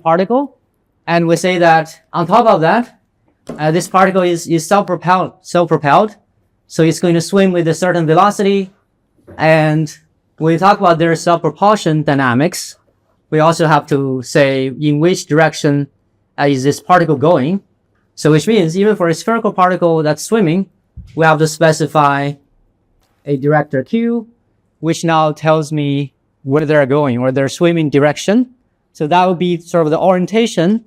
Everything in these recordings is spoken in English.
particle, and we say that on top of that, this particle is self-propelled, so it's going to swim with a certain velocity. And when we talk about their self-propulsion dynamics, we also have to say in which direction is this particle going. So which means even for a spherical particle that's swimming, we have to specify a director Q, which now tells me where they're going or their swimming direction. So that would be sort of the orientation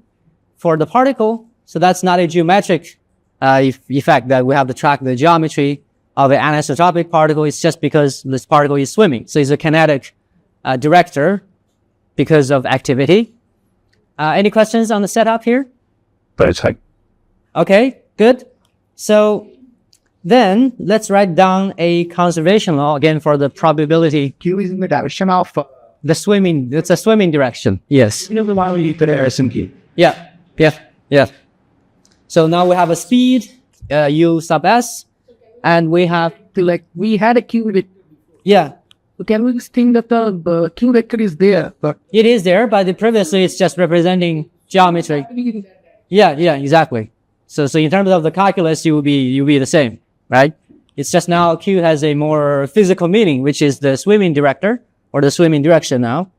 for the particle. So that's not a geometric effect that we have to track the geometry of an anisotropic particle. It's just because this particle is swimming. So it's a kinetic director because of activity. Any questions on the setup here? Perfect. Okay, good. So then let's write down a conservation law again for the probability. Q is in the direction of The swimming, it's a swimming direction. Yes. Yeah. So now we have a speed, U sub S, and we have, like we had a Q vector. yeah. Can we just think that the Q vector is there? But It is there, but previously it's just representing geometry. Yeah, exactly. So in terms of the calculus, you will be the same, right? It's just now Q has a more physical meaning, which is the swimming director or the swimming direction now.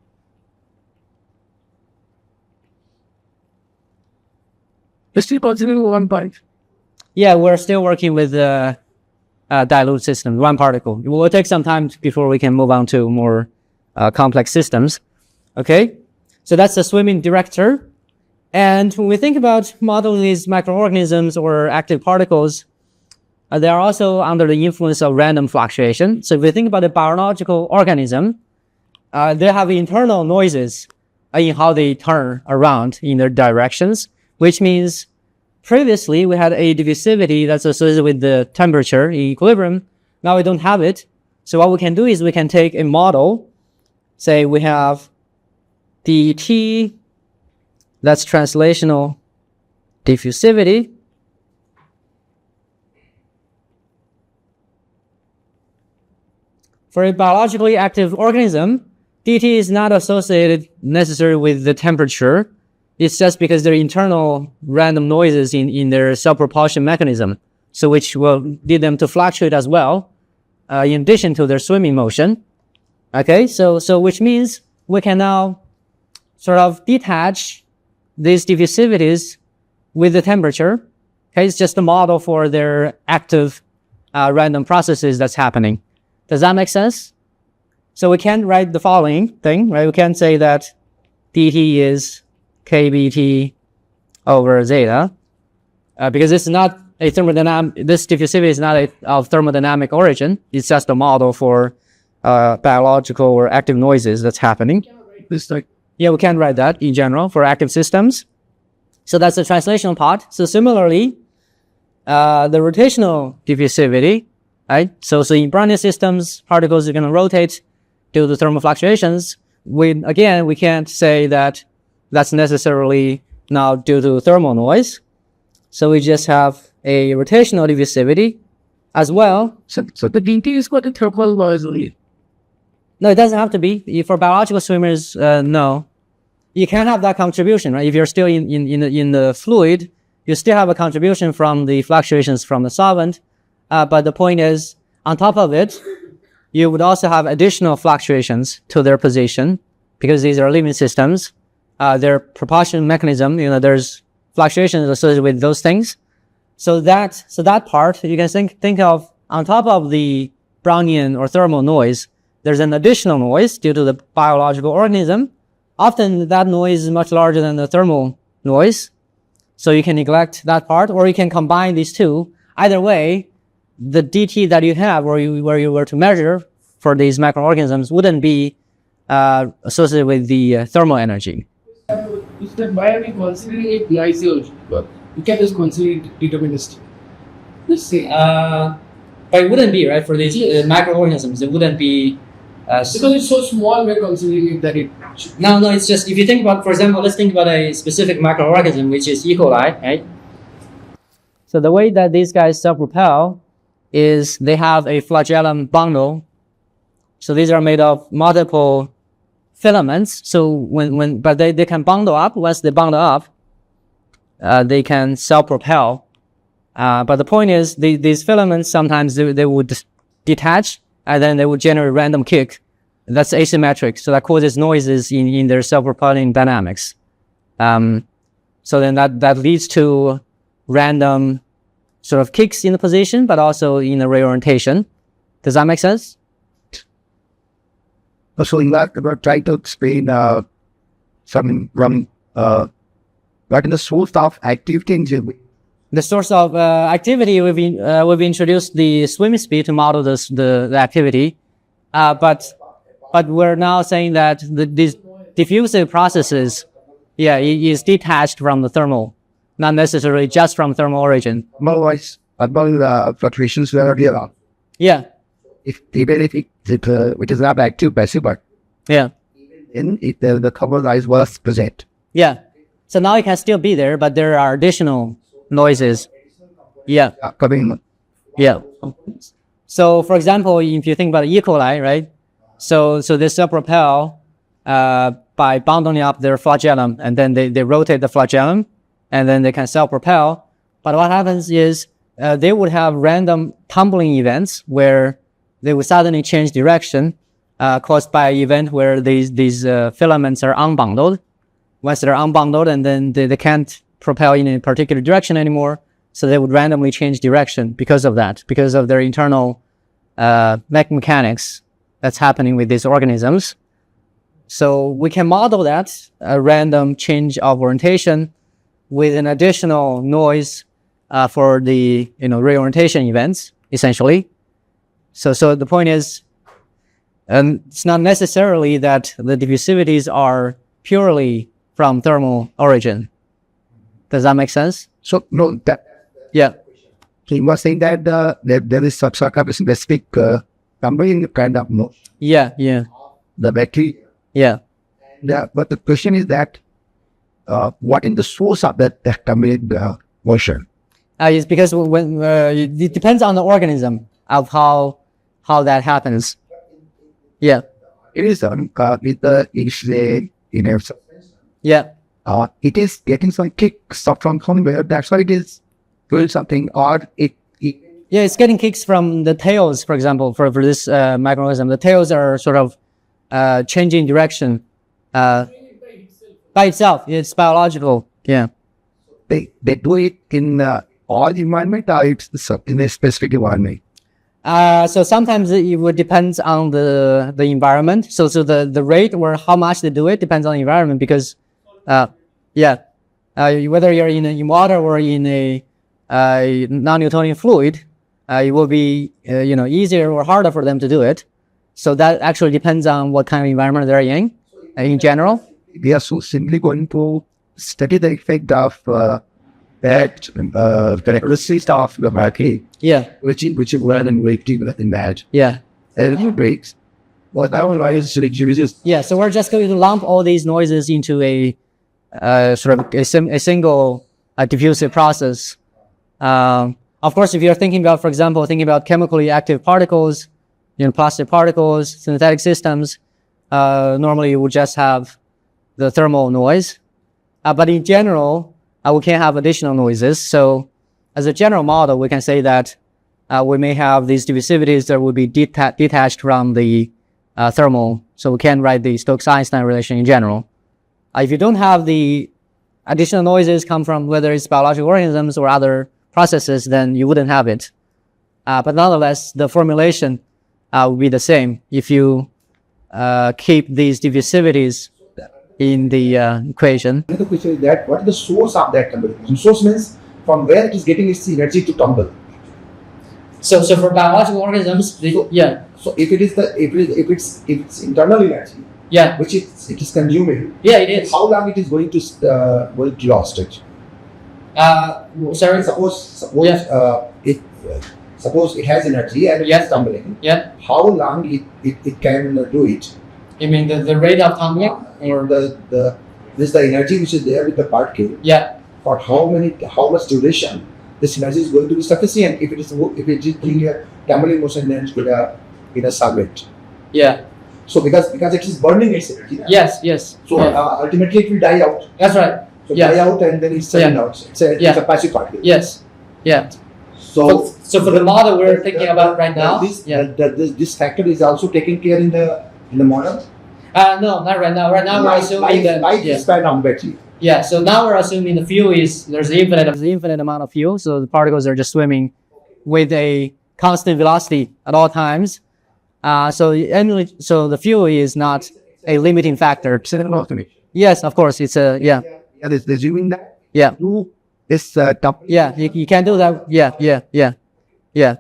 let's still consider 1 point. Yeah, we're still working with dilute systems, one particle. It will take some time before we can move on to more complex systems. Okay, so that's the swimming director. And when we think about modeling these microorganisms or active particles, they are also under the influence of random fluctuation. So if we think about a biological organism, they have internal noises in how they turn around in their directions, which means previously we had a diffusivity that's associated with the temperature in equilibrium. Now we don't have it. So what we can do is we can take a model, say we have dT, that's translational diffusivity. For a biologically active organism, dT is not associated necessarily with the temperature. It's just because there are internal random noises in their self-propulsion mechanism, so which will lead them to fluctuate as well, in addition to their swimming motion. Okay, so which means we can now sort of detach these diffusivities with the temperature. Okay, it's just a model for their active random processes that's happening. Does that make sense? So we can write the following thing, right? We can say that dt is kBT over zeta, because it's not a thermodynamic, this diffusivity is not of thermodynamic origin. It's just a model for biological or active noises that's happening. Yeah, we can write that in general for active systems. So that's the translational part. So similarly, the rotational diffusivity, right? So in Brownian systems, particles are going to rotate due to thermal fluctuations. We can't say that that's necessarily now due to thermal noise. So we just have a rotational diffusivity as well. So the dT is what the thermal noise only. No, it doesn't have to be. For biological swimmers, no. You can have that contribution, right? If you're still in the fluid, you still have a contribution from the fluctuations from the solvent. But the point is, on top of it, you would also have additional fluctuations to their position because these are living systems. Their propulsion mechanism, there's fluctuations associated with those things. So that part, you can think of on top of the Brownian or thermal noise, there's an additional noise due to the biological organism. Often that noise is much larger than the thermal noise. So you can neglect that part, or you can combine these two. Either way, the dT that you have where you were to measure for these microorganisms wouldn't be associated with the thermal energy. Why are we considering it lysyl? You can just consider it deterministic. Let's say. But it wouldn't be, right? For these microorganisms, it wouldn't be. Because it's so small, we're considering it that it. No, it's just, if you think about, for example, let's think about a specific microorganism, which is E. coli, right? So the way that these guys self-propel is they have a flagellum bundle. So these are made of multiple filaments. So but they can bundle up. Once they bundle up, they can self-propel. But the point is, these filaments sometimes they would detach and then they would generate random kick. That's asymmetric, so that causes noises in their self-propelling dynamics. So then that leads to random sort of kicks in the position, but also in the reorientation. Does that make sense? So in that, we're trying to explain something from what is the source of activity in GLB? The source of activity, we've introduced the swimming speed to model the activity, but we're now saying that these diffusive processes, is detached from the thermal, not necessarily just from thermal origin. Otherwise, fluctuations were there. Yeah. Even if it is not active passive, but Yeah. in it the cover rise was present. Yeah. So now it can still be there, but there are additional noises. Yeah. Coming. Yeah. So for example, if you think about E. coli, right? So they self-propel by bundling up their flagellum, and then they rotate the flagellum, and then they can self-propel. But what happens is they would have random tumbling events where they would suddenly change direction, caused by an event where these filaments are unbundled. Once they're unbundled, and then they can't propel in a particular direction anymore, so they would randomly change direction because of that, because of their internal mechanics that's happening with these organisms. So we can model that, a random change of orientation with an additional noise for the reorientation events, essentially. So the point is, it's not necessarily that the diffusivities are purely from thermal origin. Does that make sense? So no, that Yeah. he was saying that there is some sort of a specific numbering kind of motion, Yeah. the bacteria. Yeah. But the question is that what is the source of that tumbling motion? It's because when it depends on the organism of how that happens. Yeah. It is with the X-ray inner substance. Yeah. It is getting some kick from somewhere. That's why it is doing something, or it Yeah, it's getting kicks from the tails, for example, for this microorganism. The tails are sort of changing direction by itself. It's biological. Yeah. they do it in all environment, or it's in a specific environment. So sometimes it would depends on the environment. So the rate or how much they do it depends on the environment, because whether you're in water or in a non-Newtonian fluid, it will be easier or harder for them to do it. So that actually depends on what kind of environment they're in general. We are so simply going to study the effect of that characteristics of the market, Yeah. which is rather than deeper than that. Yeah. And it breaks. Well, that one is just Yeah. So we're just going to lump all these noises into a sort of a single diffusive process. Of course, if you're thinking about, for example, chemically active particles, plastic particles, synthetic systems, normally you would just have the thermal noise. But in general, we can have additional noises. So as a general model, we can say that we may have these diffusivities that would be detached from the thermal. So we can write the Stokes-Einstein relation in general. If you don't have the additional noises come from whether it's biological organisms or other processes, then you wouldn't have it. But nonetheless, the formulation will be the same if you keep these diffusivities in the equation. Another question is that what is the source of that tumbling? Source means from where it is getting its energy to tumble. So for biological organisms, So if it's internal energy, which it is consuming, it is. how long it is going to last it? Sorry. Suppose it has energy and it is tumbling. Yeah. How long it can do it? You mean the rate of tumbling, Or this the energy which is there with the particle. Yeah. For how much duration this energy is going to be sufficient if it is doing a tumbling motion then in a solvent. Yeah. So because it is burning its energy. Yes, yes. So Yeah. ultimately it will die out. That's right. So Yeah. die out and then it's setting Yeah. out. It's Yeah. a passive particle. Yes. Yeah. So So for the model we're thinking about right now, this factor is also taken care in the model. No, not right now. Right now we're assuming that Life span on battery. yeah. So now we're assuming the fuel is there's infinite amount of fuel, so the particles are just swimming with a constant velocity at all times. So the fuel is not a limiting factor. It's an automation. Yes, of course, it's a yeah. Yeah, there's assuming that Yeah. this top. Yeah, you can do that. Yeah.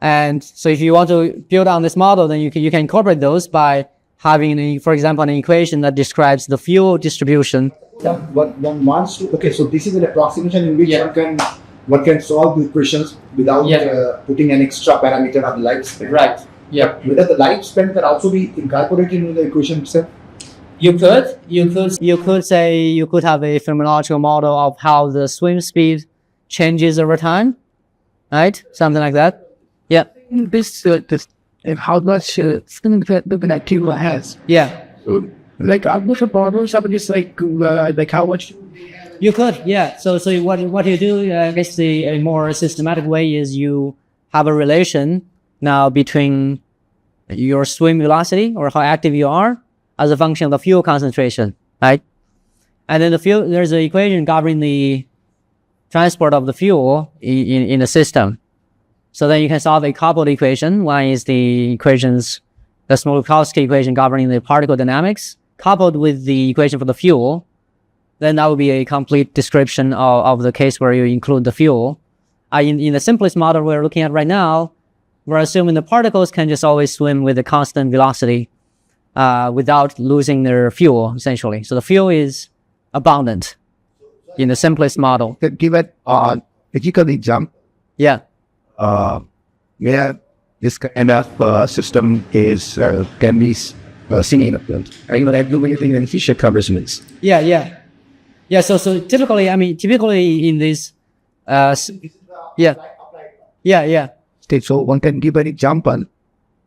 And so if you want to build on this model, then you can incorporate those by having, for example, an equation that describes the fuel distribution. But one wants to. Okay, so this is an approximation in which Yeah. one can solve the equations without Yeah. putting an extra parameter of the lifespan. Right. Yeah. Whether the lifespan can also be incorporated into the equation itself. You could say you could have a phenomenological model of how the swim speed changes over time, right? Something like that. Yeah. This and how much spin the bacteria has. Yeah. Like I'm not a problem, somebody just like how much. You could, yeah. So what you do, I guess a more systematic way is you have a relation now between your swim velocity or how active you are as a function of the fuel concentration, right? And then there's an equation governing the transport of the fuel in the system. So then you can solve a coupled equation. One is the Smolukowski equation governing the particle dynamics, coupled with the equation for the fuel. Then that would be a complete description of the case where you include the fuel. In the simplest model we're looking at right now, we're assuming the particles can just always swim with a constant velocity without losing their fuel, essentially. So the fuel is abundant in the simplest model. Give it physical example. Yeah. Where this kind of system is can be seen. I know that anything in Fisher covers means. Yeah. So typically in this, yeah. So one can give an example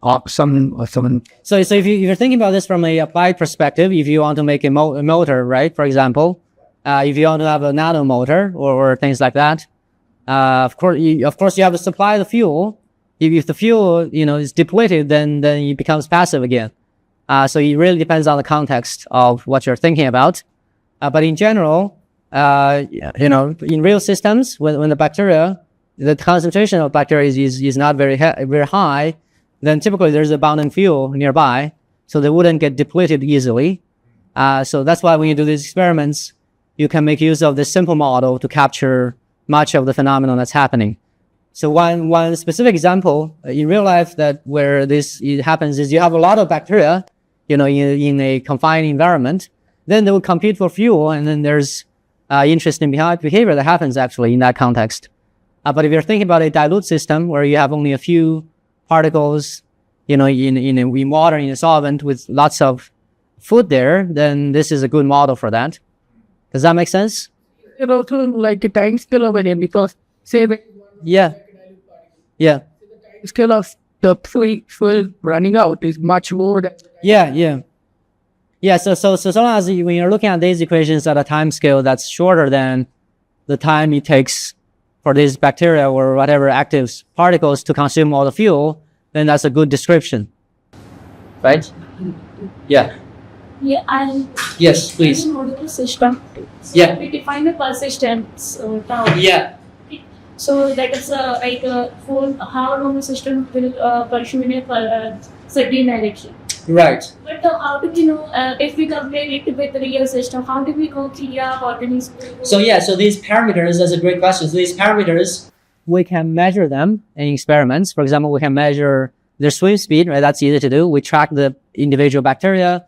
of some. So if you're thinking about this from a applied perspective, if you want to make a motor, right? For example, if you want to have a nano motor or things like that, of course you have to supply the fuel. If the fuel is depleted, then it becomes passive again. So it really depends on the context of what you're thinking about. But in general, in real systems, when the bacteria, the concentration of bacteria is not very high, then typically there's abundant fuel nearby, so they wouldn't get depleted easily. So that's why when you do these experiments, you can make use of this simple model to capture much of the phenomenon that's happening. So one specific example in real life where it happens is you have a lot of bacteria, in a confined environment. Then they will compete for fuel, and then there's interesting behavior that happens actually in that context. But if you're thinking about a dilute system where you have only a few particles, in water, in a solvent with lots of food there, then this is a good model for that. Does that make sense? Also like the time scale over there, because say the Yeah. scale of the fuel running out is much more than. Yeah. So long as when you're looking at these equations at a time scale that's shorter than the time it takes for these bacteria or whatever active particles to consume all the fuel, then that's a good description, right? Yeah. Yeah, and Yes, please. modular system. So Yeah. we define the persistence tau. Yeah. So that is for how long the system will pursue in a certain direction. Right. But how do we know if we compare it with the real system? How do we go through botanies? So these parameters, that's a great question. So these parameters, we can measure them in experiments. For example, we can measure their swim speed, right? That's easy to do. We track the individual bacteria,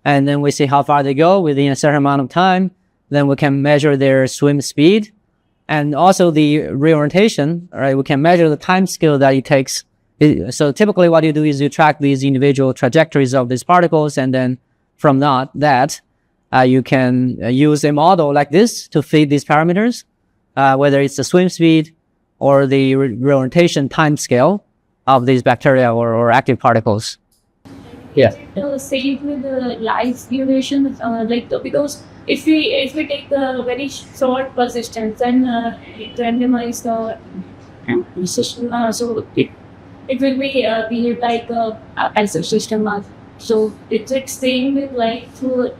and then we see how far they go within a certain amount of time. Then we can measure their swim speed, and also the reorientation, right? We can measure the time scale that it takes. So typically what you do is you track these individual trajectories of these particles, and then from that you can use a model like this to feed these parameters, whether it's the swim speed or the reorientation time scale of these bacteria or active particles. Yeah. Same with the life duration, because if we take the very short persistence, then it randomize the system, so it will be behave like as a system. So it's same with life through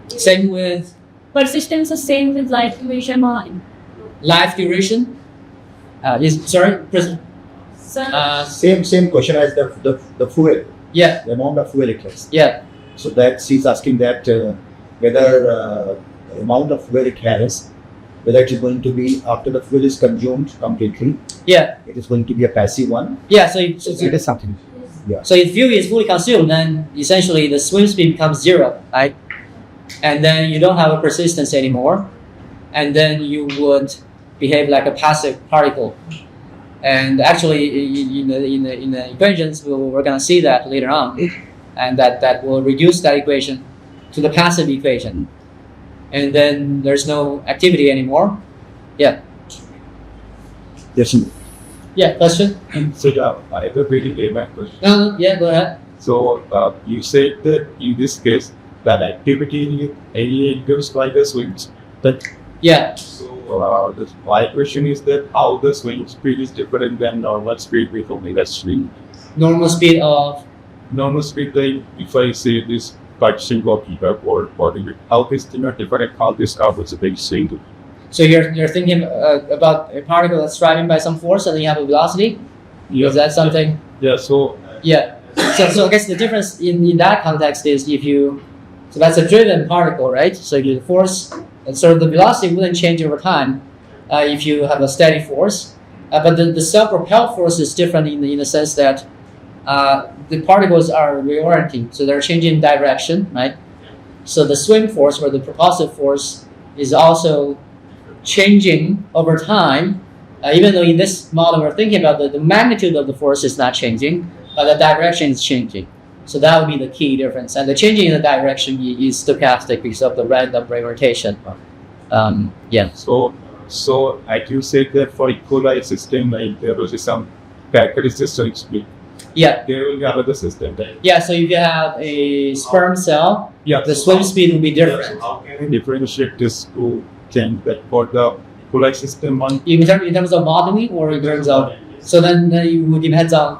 Same with persistence, the same with life duration. life duration. So Same question as the fuel, Yeah, the amount of fuel it has. yeah, So that she's asking that whether the amount of fuel it has, whether it is going to be after the fuel is consumed completely, yeah, it is going to be a passive one. yeah. So It is something. so if fuel is fully consumed, then essentially the swim speed becomes zero, right? And then you don't have a persistence anymore, and then you would behave like a passive particle. And actually, in the equations, we're gonna see that later on, and that will reduce that equation to the passive equation, and then there's no activity anymore. Yeah. Yes. Yeah. Question? So I have a pretty payback question. No. Yeah. Go ahead. So you said that in this case that activity area increases by the swings. But Yeah. so my question is that how the swing speed is different than normal speed with omega swing. Normal speed of. Normal speed, like if I say this partition of ether or body, how this thing are different? How this covers a big swing? So you're thinking about a particle that's driving by some force, and then you have a velocity. Is that something? Yeah. So Yeah. So I guess the difference in that context is so that's a driven particle, right? So the force, and so the velocity wouldn't change over time if you have a steady force. But the self-propelled force is different in the sense that the particles are reorienting, so they're changing direction, right? So the swim force or the propulsive force is also changing over time, even though in this model we're thinking about the magnitude of the force is not changing, but the direction is changing. So that would be the key difference. And the changing in the direction is stochastic because of the random reorientation. Yeah. So as you said that for equalized system, like there was some characteristics, Yeah. there will be another system. Right? Yeah. So if you have a sperm cell, Yeah. the swim speed will be different. How can we differentiate this to change that for the equalized system one? In terms of modeling or in terms of, so then it would depends on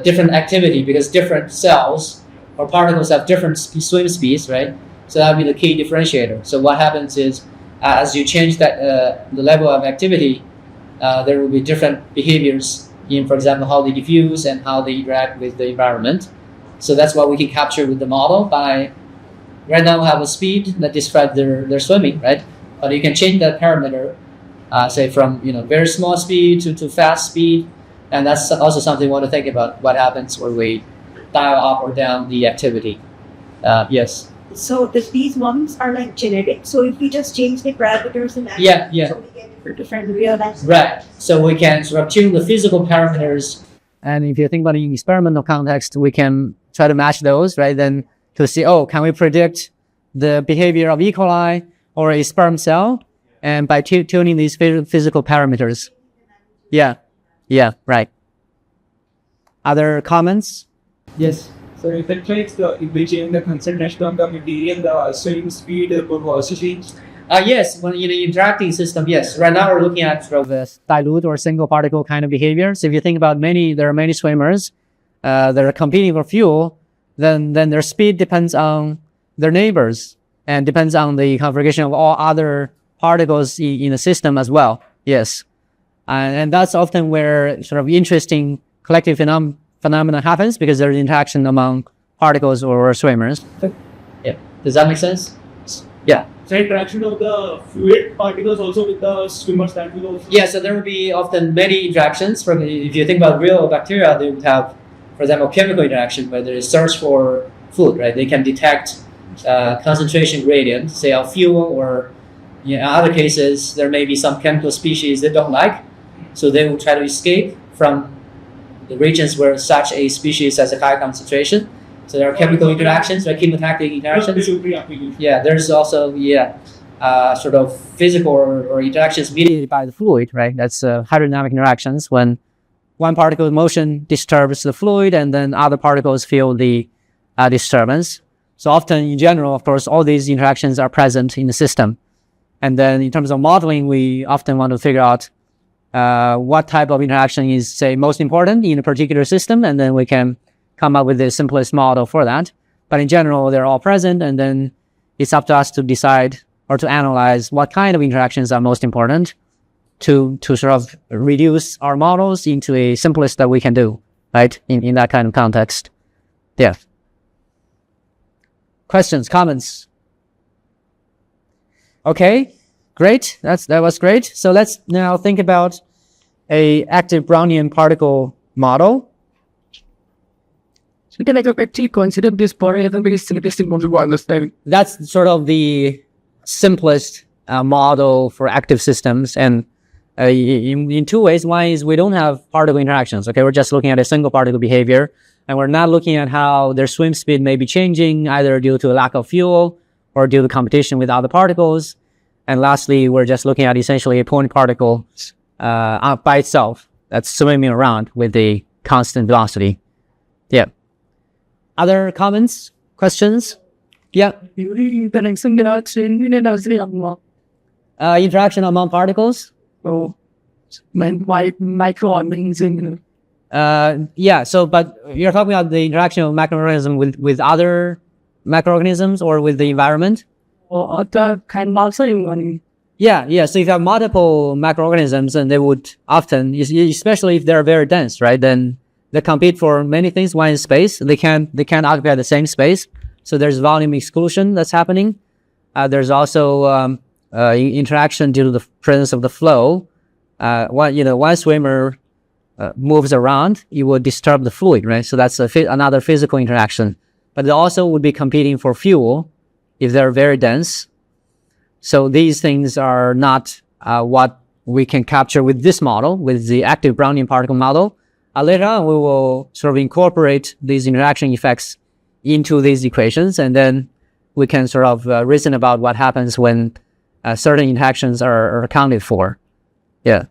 different activity because different cells or particles have different swim speeds, right? So that would be the key differentiator. So what happens is as you change that the level of activity, there will be different behaviors in, for example, how they diffuse and how they interact with the environment. So that's what we can capture with the model by right now we have a speed that describes their swimming, right? But you can change that parameter, say from very small speed to fast speed, and that's also something we want to think about. What happens when we dial up or down the activity? Yes. So these ones are like genetic. So if we just change the parameters in that, Yeah. so we get different real life. Right. So we can sort of tune the physical parameters, and if you think about it in experimental context, we can try to match those, right? Then to see, can we predict the behavior of E. coli or a sperm cell, and by tuning these physical parameters. Yeah. Yeah. Right. Other comments? Yes. So if it takes if we change the concentration of the material, the swim speed will also change. Yes, when in the interacting system, yes. Right now we're looking at sort of a dilute or single particle kind of behavior. So if you think about there are many swimmers that are competing for fuel, then their speed depends on their neighbors and depends on the configuration of all other particles in the system as well. Yes. And that's often where sort of interesting collective phenomena happens because there's interaction among particles or swimmers. Yeah. Does that make sense? Yeah. So interaction of the fluid particles also with the swimmers that will also. Yeah, so there will be often many interactions. If you think about real bacteria, they would have, for example, chemical interaction where there is search for food, right? They can detect concentration gradient, say of fuel, or in other cases, there may be some chemical species they don't like. So they will try to escape from the regions where such a species has a high concentration. So there are chemical interactions, like chemotactic interactions. Yeah, there's also sort of physical or interactions mediated by the fluid, right? That's hydrodynamic interactions when one particle of motion disturbs the fluid, and then other particles feel the disturbance. So often, in general, of course, all these interactions are present in the system. And then in terms of modeling, we often want to figure out what type of interaction is, say, most important in a particular system, and then we can come up with the simplest model for that. But in general, they're all present, and then it's up to us to decide or to analyze what kind of interactions are most important to sort of reduce our models into a simplest that we can do, right, in that kind of context. Yeah. Questions, comments? Okay, great. That was great. So let's now think about a active Brownian particle model. So can I actually consider this part as a very simplistic model to understand? That's sort of the simplest model for active systems, and in two ways. One is we don't have particle interactions. Okay, we're just looking at a single particle behavior, and we're not looking at how their swim speed may be changing, either due to a lack of fuel or due to competition with other particles. And lastly, we're just looking at essentially a point particle by itself that's swimming around with a constant velocity. Yeah. Other comments, questions? Yeah. Interaction among particles? So, microorganisms. Yeah, so, but you're talking about the interaction of macroorganisms with other macroorganisms or with the environment? Or other kind of also in Yeah. So if you have multiple macroorganisms, and they would often, especially if they're very dense, right? Then they compete for many things. One is space. They can't occupy the same space. So there's volume exclusion that's happening. There's also interaction due to the presence of the flow. One swimmer moves around, it would disturb the fluid, right? So that's another physical interaction. But they also would be competing for fuel if they're very dense. So these things are not what we can capture with this model, with the active Brownian particle model. Later on, we will sort of incorporate these interaction effects into these equations, and then we can sort of reason about what happens when certain interactions are accounted for. Yeah.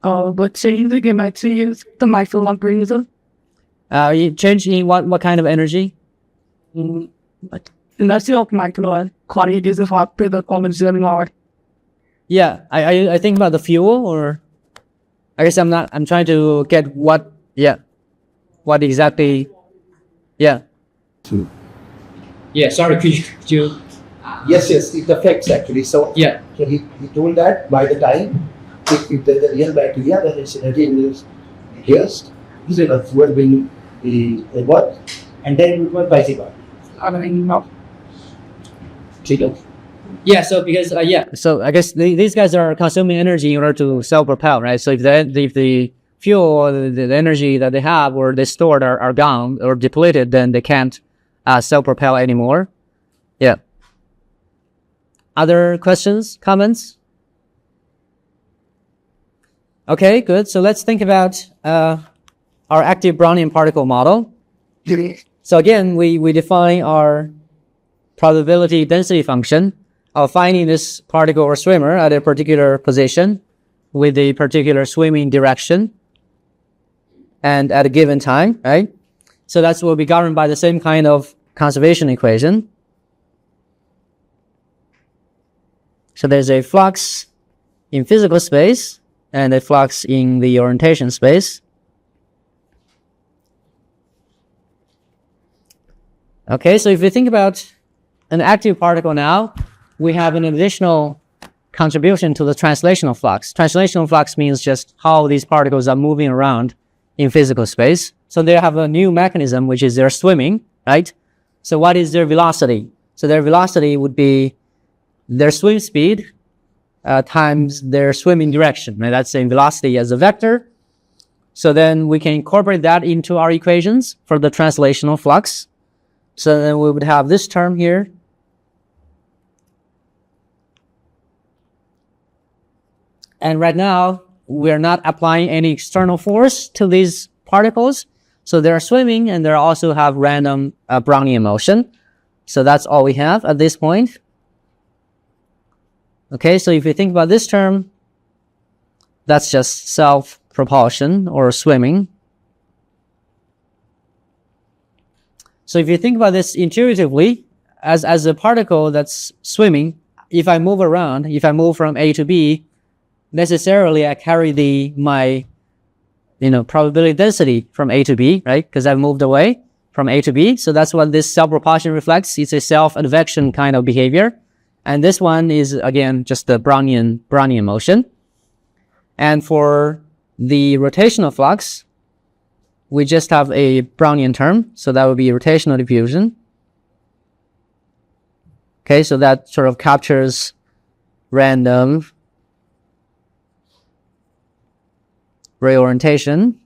But change the game actually use the microorganism. You change in what kind of energy? Industry of micro quantities of after the common zero. Yeah, I think about the fuel, or I guess I'm trying to get what exactly, yeah. Yeah, sorry, could you? Yes, it affects actually. So Yeah. So he told that by the time if the real bacteria, then its energy is pierced, instead of fuel being a what, and then it was vice versa. Yeah, so because so I guess these guys are consuming energy in order to self-propel, right? So if the fuel or the energy that they have or they stored are gone or depleted, then they can't self-propel anymore. Yeah. Other questions, comments? Okay, good. So let's think about our active Brownian particle model. So again, we define our probability density function of finding this particle or swimmer at a particular position with a particular swimming direction and at a given time, right? So that's will be governed by the same kind of conservation equation. So there's a flux in physical space and a flux in the orientation space. Okay, so if you think about an active particle now, we have an additional contribution to the translational flux. Translational flux means just how these particles are moving around in physical space. So they have a new mechanism, which is their swimming, right? So what is their velocity? So their velocity would be their swim speed times their swimming direction, right? That's the velocity as a vector. So then we can incorporate that into our equations for the translational flux. So then we would have this term here. And right now, we're not applying any external force to these particles. So they're swimming and they also have random Brownian motion. So that's all we have at this point. Okay, so if you think about this term, that's just self-propulsion or swimming. So if you think about this intuitively, as a particle that's swimming, if I move around, if I move from A to B, necessarily I carry my probability density from A to B, right? Because I've moved away from A to B. So that's what this self-propulsion reflects. It's a self-advection kind of behavior. And this one is, again, just the Brownian motion. And for the rotational flux, we just have a Brownian term. So that would be rotational diffusion. Okay, so that sort of captures random reorientation.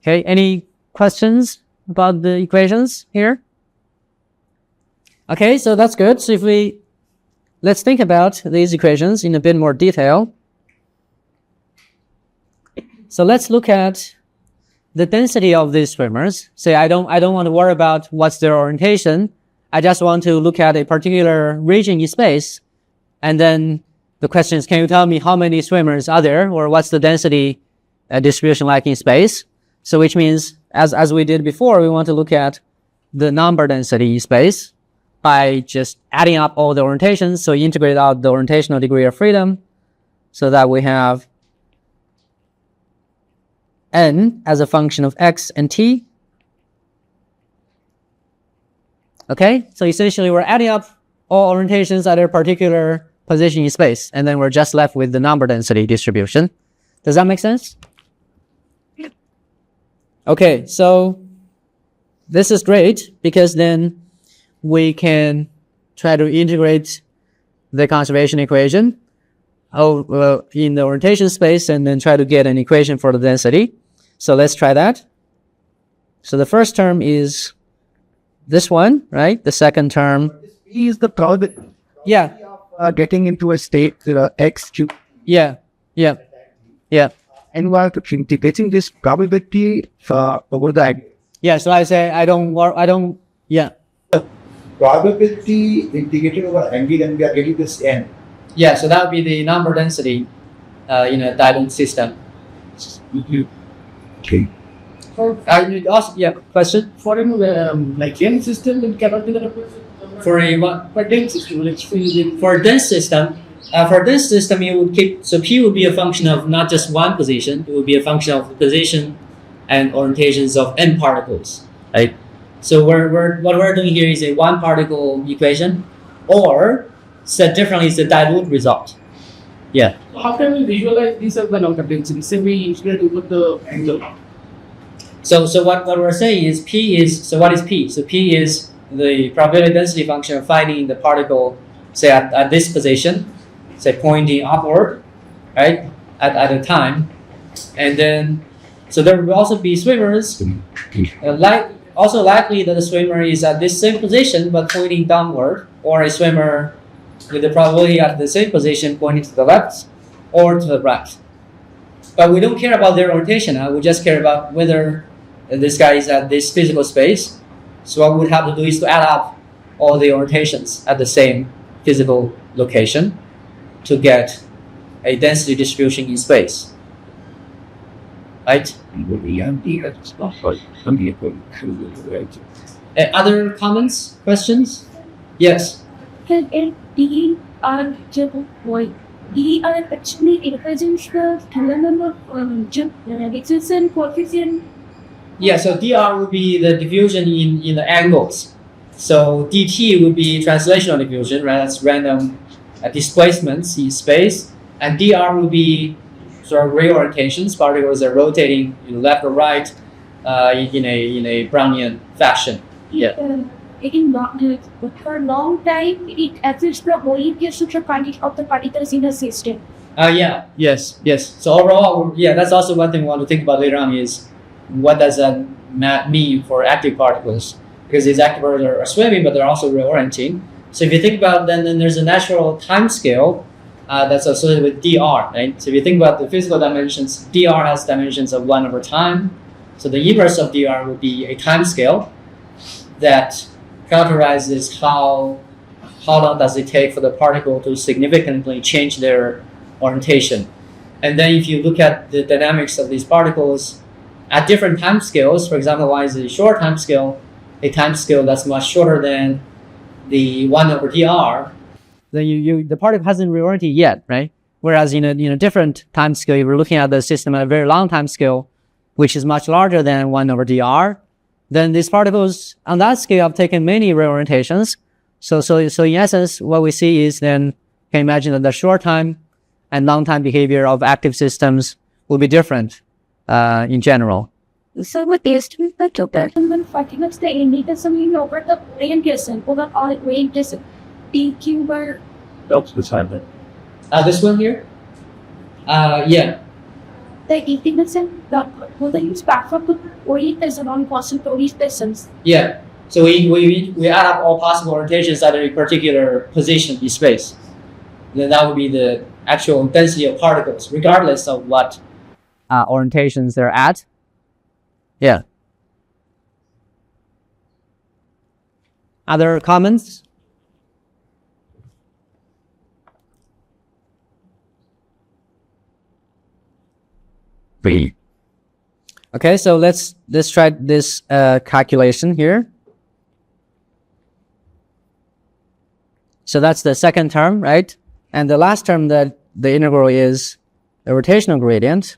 Okay, any questions about the equations here? Okay, so that's good. So let's think about these equations in a bit more detail. So let's look at the density of these swimmers. Say I don't want to worry about what's their orientation. I just want to look at a particular region in space. And then the question is, can you tell me how many swimmers are there, or what's the density distribution like in space? So which means, as we did before, we want to look at the number density in space by just adding up all the orientations. So you integrate out the orientational degree of freedom so that we have n as a function of x and t. Okay, so essentially we're adding up all orientations at a particular position in space, and then we're just left with the number density distribution. Does that make sense? Okay, so this is great because then we can try to integrate the conservation equation in the orientation space and then try to get an equation for the density. So let's try that. So the first term is this one, right? The second term. P is the probability. Yeah. Getting into a state x cube. Yeah. And we are integrating this probability over the Yeah. So I say yeah. probability integrated over angle, and we are getting this n. Yeah. So that would be the number density in a dilute system. Okay. Question? For like n system, it cannot be the representation. For a what? For dense system, let's say For a dense system, you would keep, so P would be a function of not just one position, it would be a function of the position and orientations of n particles, right? So what we're doing here is a one particle equation, or said differently, it's a dilute result. Yeah. how can we visualize these as the number density? Say we integrate over the angle. So what we're saying is what is P? So P is the probability density function of finding the particle, say at this position, say pointing upward, right, at a time. And then, so there will also be swimmers, also likely that the swimmer is at this same position but pointing downward, or a swimmer with the probability at the same position pointing to the left or to the right. But we don't care about their orientation. We just care about whether this guy is at this physical space. So what we would have to do is to add up all the orientations at the same physical location to get a density distribution in space. Right? Other comments? Questions? Yes. And D are D are actually represents the number existence coefficient. Yeah, so dr would be the diffusion in the angles. So dt would be translational diffusion, right? That's random displacements in space. And dr would be sort of reorientations. Particles are rotating left or right in a Brownian fashion. Yeah. For a long time, it affects the orientation of the particles in the system. Yes. So overall, that's also one thing we want to think about later on is what does that mean for active particles? Because these active particles are swimming, but they're also reorienting. So if you think about then there's a natural time scale that's associated with dr, right? So if you think about the physical dimensions, dr has dimensions of 1 over time. So the inverse of dr would be a time scale that characterizes how long does it take for the particle to significantly change their orientation. And then if you look at the dynamics of these particles, at different time scales, for example, y is a short time scale, a time scale that's much shorter than the 1 over dr, then the particle hasn't reoriented yet, right? Whereas in a different time scale, if we're looking at the system at a very long time scale, which is much larger than 1 over dr, then these particles on that scale have taken many reorientations. So in essence, what we see is then, you can imagine that the short time and long time behavior of active systems will be different in general. So what is to the total when fighting the indicators over the brain kissing over all brain kissing DQ were Helps the time. This one here? Yeah. the indicators that will they use back from the orientation on possible orientations. Yeah. So we add up all possible orientations at a particular position in space. Then that would be the actual density of particles, regardless of what orientations they're at. Yeah. Other comments? B. Okay, so let's try this calculation here. So that's the second term, right? And the last term that the integral is the rotational gradient,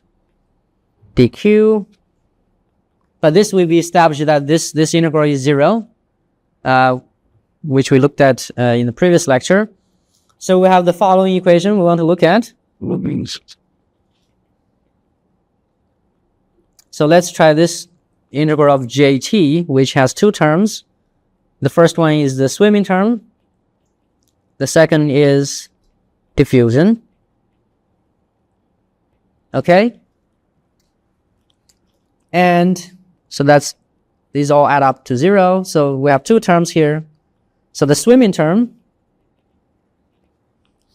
dq. But this will be established that this integral is 0, which we looked at in the previous lecture. So we have the following equation we want to look at. So let's try this integral of jt, which has two terms. The first one is the swimming term. The second is diffusion. Okay? And so these all add up to 0. So we have two terms here. So the swimming term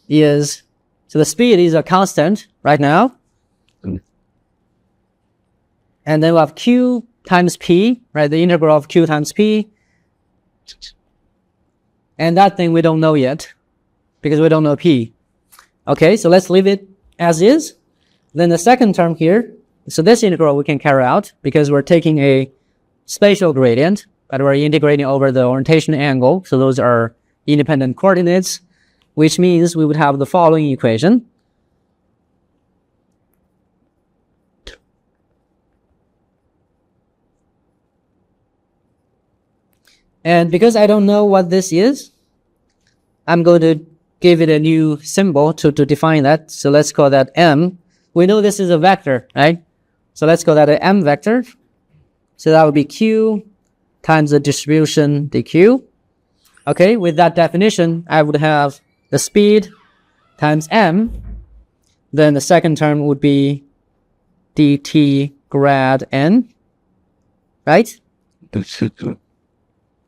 is, so the speed is a constant right now. And then we have q times p, right? The integral of q times p. And that thing we don't know yet, because we don't know p. Okay, so let's leave it as is. Then the second term here, so this integral we can carry out because we're taking a spatial gradient, but we're integrating over the orientation angle. So those are independent coordinates, which means we would have the following equation. And because I don't know what this is, I'm going to give it a new symbol to define that. So let's call that m. We know this is a vector, right? So let's call that an m vector. So that would be q times the distribution dq. Okay, with that definition, I would have the speed times m. Then the second term would be dt grad n, right?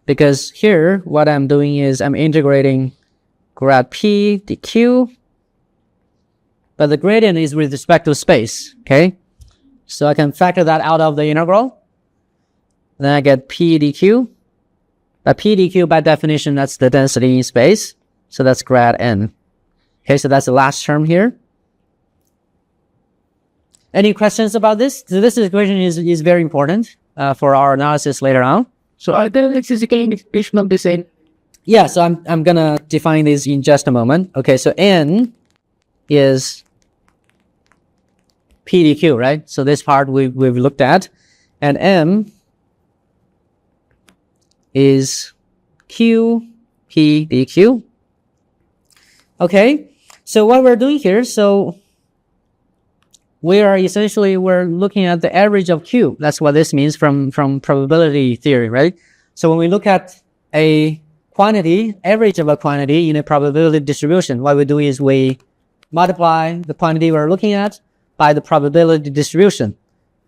Because here, what I'm doing is I'm integrating grad p dq, but the gradient is with respect to space, okay? So I can factor that out of the integral. Then I get p dq. But p dq, by definition, that's the density in space. So that's grad n. Okay, so that's the last term here. Any questions about this? So this equation is very important for our analysis later on. So are there like physical indication of this end? Yeah, so I'm gonna define this in just a moment. Okay, so n is p dq, right? So this part we've looked at, and m is q p dq. Okay, so what we're doing here, so we're looking at the average of q. That's what this means from probability theory, right? So when we look at a quantity, average of a quantity in a probability distribution, what we do is we multiply the quantity we're looking at by the probability distribution,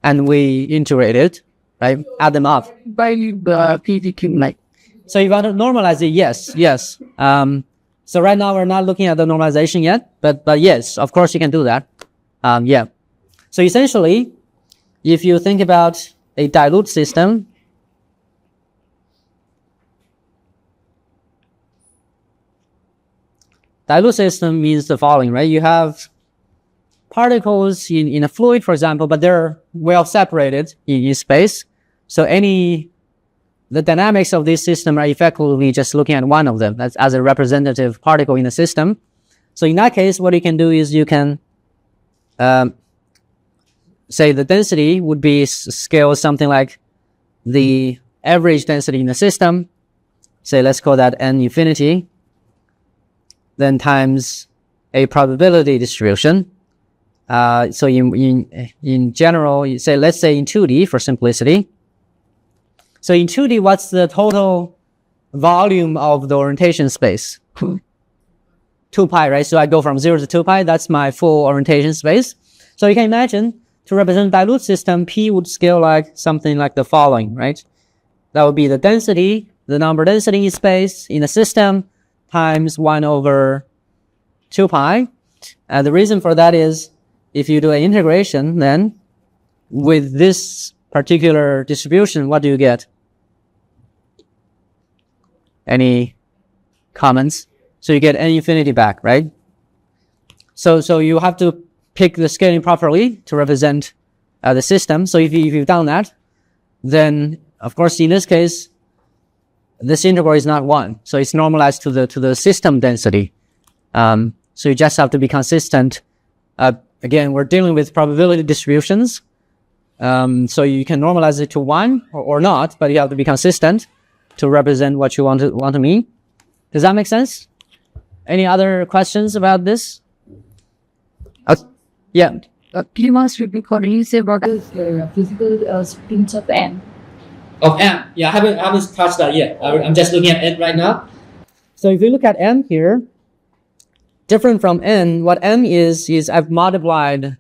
and we integrate it, right? Add them up. By the PDQ, like. So you want to normalize it? Yes. So right now we're not looking at the normalization yet, but yes, of course you can do that. Yeah. So essentially, if you think about a dilute system, dilute system means the following, right? You have particles in a fluid, for example, but they're well separated in space. So the dynamics of this system are effectively just looking at one of them as a representative particle in the system. So in that case, what you can do is you can say the density would be scale something like the average density in the system. Say, let's call that n infinity, then times a probability distribution. So in general, you say, let's say in 2D for simplicity. So in 2D, what's the total volume of the orientation space? 2 pi, right? So I go from 0 to 2 pi, that's my full orientation space. So you can imagine, to represent a dilute system, P would scale like something like the following, right? That would be the density, the number density in space in the system, times 1 over 2 pi. And the reason for that is, if you do an integration, then with this particular distribution, what do you get? Any comments? So you get n infinity back, right? So you have to pick the scaling properly to represent the system. So if you've done that, then of course in this case, this integral is not 1. So it's normalized to the system density. So you just have to be consistent. Again, we're dealing with probability distributions. So you can normalize it to 1 or not, but you have to be consistent to represent what you want to mean. Does that make sense? Any other questions about this? Yeah. You must repeat what you say about the physical spins of n. Of m. Yeah, I haven't touched that yet. I'm just looking at n right now. So if you look at m here, different from n, what m is I've multiplied,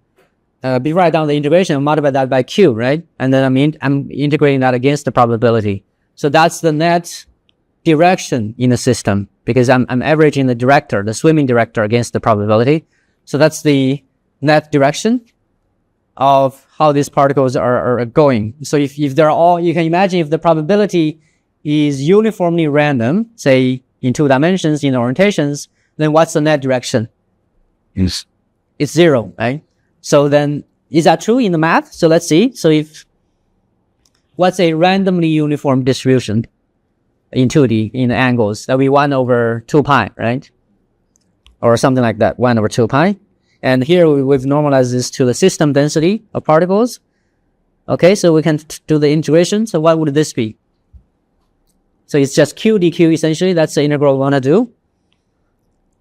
we write down the integration and multiply that by q, right? And then I'm integrating that against the probability. So that's the net direction in the system, because I'm averaging the swimming director against the probability. So that's the net direction of how these particles are going. So if they're all, you can imagine if the probability is uniformly random, say in 2 dimensions in orientations, then what's the net direction? Yes. It's 0, right? So then, is that true in the math? So let's see. So what's a randomly uniform distribution in 2D in angles? That would be 1 over 2 pi, right? Or something like that, 1 over 2 pi. And here we've normalized this to the system density of particles. Okay, so we can do the integration. So what would this be? So it's just q dq essentially. That's the integral we want to do.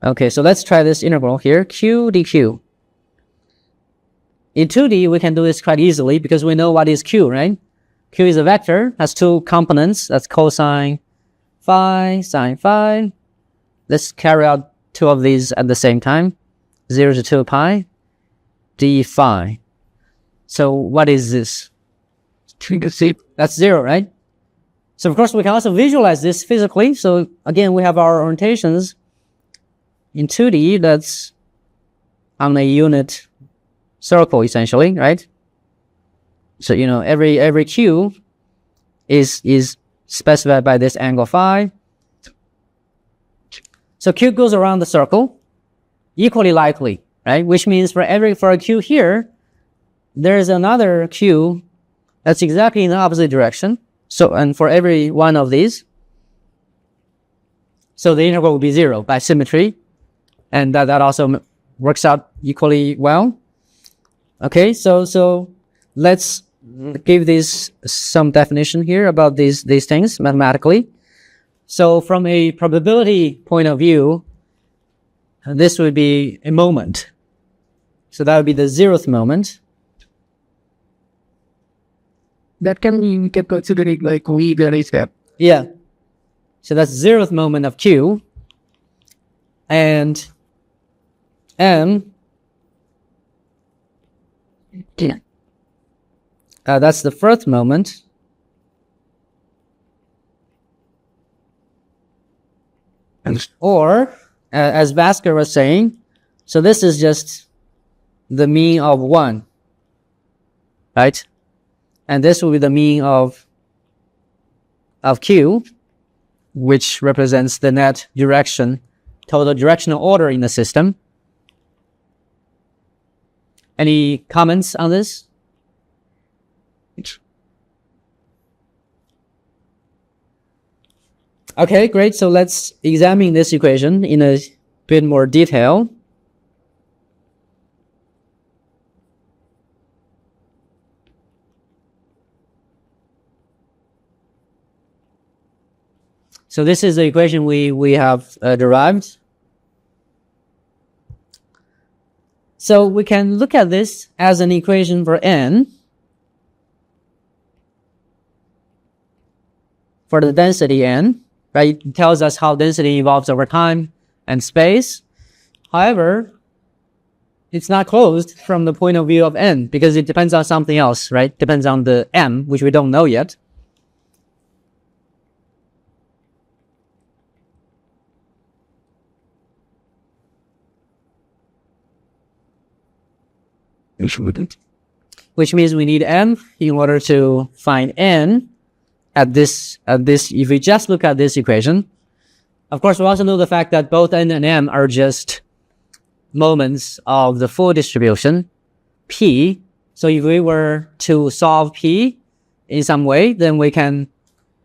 Okay, so let's try this integral here, q dq. In 2D, we can do this quite easily because we know what is q, right? Q is a vector, has 2 components. That's cosine phi, sine phi. Let's carry out 2 of these at the same time. 0 to 2 pi d phi. So what is this? That's 0, right? So of course we can also visualize this physically. So again, we have our orientations in 2D. That's on a unit circle essentially, right? So every q is specified by this angle phi. So q goes around the circle equally likely, right? Which means for a q here, there's another q that's exactly in the opposite direction. So, and for every one of these, so the integral will be 0 by symmetry, and that also works out equally well. Okay, so let's give this some definition here about these things mathematically. So from a probability point of view, this would be a moment. So that would be the 0th moment. That we can consider it like we vary step. Yeah. So that's 0th moment of q. And m, that's the 1st moment. Or, as Bhaskar was saying, so this is just the mean of 1, right? And this will be the mean of q, which represents the net direction, total directional order in the system. Any comments on this? Okay, great. So let's examine this equation in a bit more detail. So this is the equation we have derived. So we can look at this as an equation for n for the density n, right? It tells us how density evolves over time and space. However, it's not closed from the point of view of n because it depends on something else, right? Depends on the m, which we don't know yet. Which means we need m in order to find n at this. If we just look at this equation, of course, we also know the fact that both n and m are just moments of the full distribution p. So if we were to solve p in some way, then we can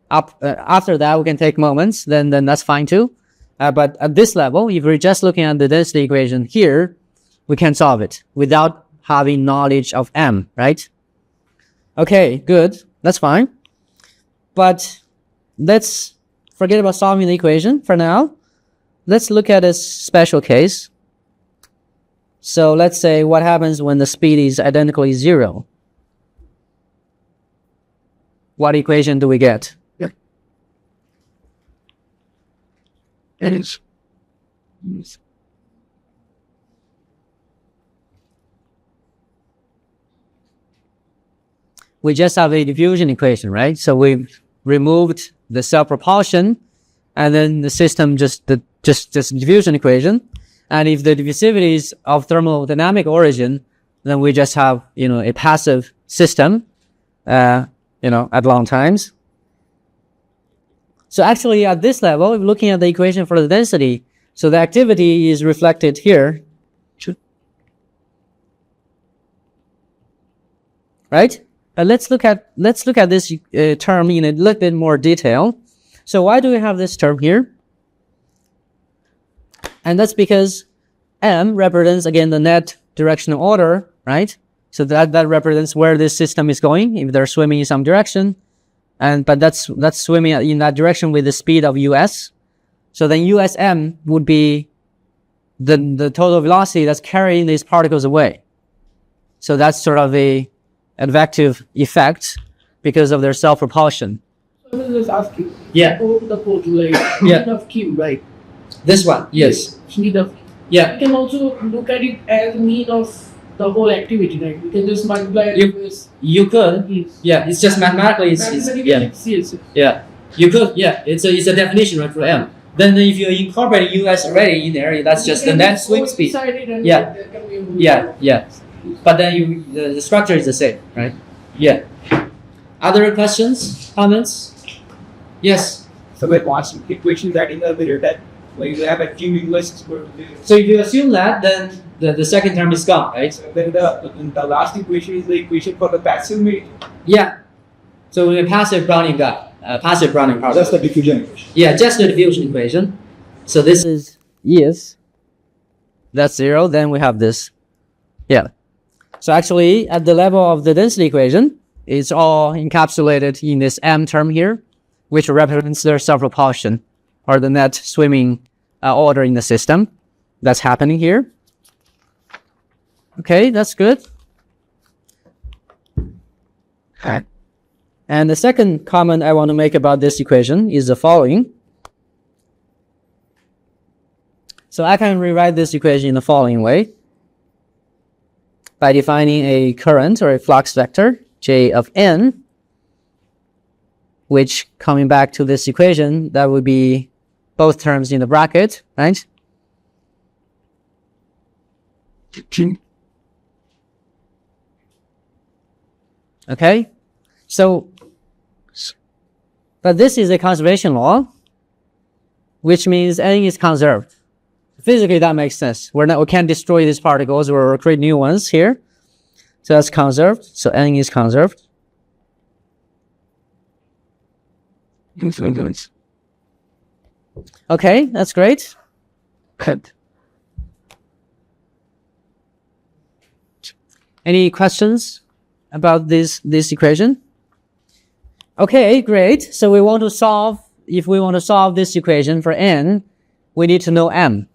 after that we can take moments. Then that's fine too. But at this level, if we're just looking at the density equation here, we can solve it without having knowledge of m, right? Okay, good. That's fine. But let's forget about solving the equation for now. Let's look at a special case. So let's say what happens when the speed is identically 0. What equation do we get? We just have a diffusion equation, right? So we've removed the self-propulsion, and then the system just diffusion equation. And if the diffusivity is of thermodynamic origin, then we just have, a passive system, at long times. So actually at this level, if looking at the equation for the density, so the activity is reflected here. Right? Let's look at this term in a little bit more detail. So why do we have this term here? And that's because m represents again the net directional order, right? So that represents where this system is going if they're swimming in some direction, but that's swimming in that direction with the speed of us. So then USM would be the total velocity that's carrying these particles away. So that's sort of a advective effect because of their self-propulsion. So I was just asking. Yeah. Over the port, like Yeah. heat of Q, right? This one, yes. Heat of Q. Yeah. We can also look at it as mean of the whole activity, right? We can just multiply it with You could. Yeah, it's just mathematically. Yeah. You could. Yeah, it's a definition right for m. Then if you incorporate US already in there, that's just the net swim speed. Yeah. Yeah. But then the structure is the same, right? Yeah. Other questions, comments? Yes. So like what's equation that in the video that like you have a few English for So if you assume that, then the second term is gone, right? then the last equation is the equation for the passive medium. Yeah. So we have passive Brownian guy, passive Brownian particle. Just the diffusion equation. Yeah, just the diffusion equation. So this is that's 0. Then we have this. Yeah. So actually, at the level of the density equation, it's all encapsulated in this m term here, which represents their self-propulsion, or the net swimming order in the system. That's happening here. Okay, that's good. Okay. And the second comment I want to make about this equation is the following. So I can rewrite this equation in the following way. By defining a current or a flux vector, J of n, which coming back to this equation, that would be both terms in the bracket, right? Okay, so, but this is a conservation law, which means n is conserved. Physically, that makes sense. We can't destroy these particles or create new ones here. So that's conserved. So n is conserved. Okay, that's great. Good. Any questions about this equation? Okay, great. So we want to solve, if we want to solve this equation for n, we need to know m.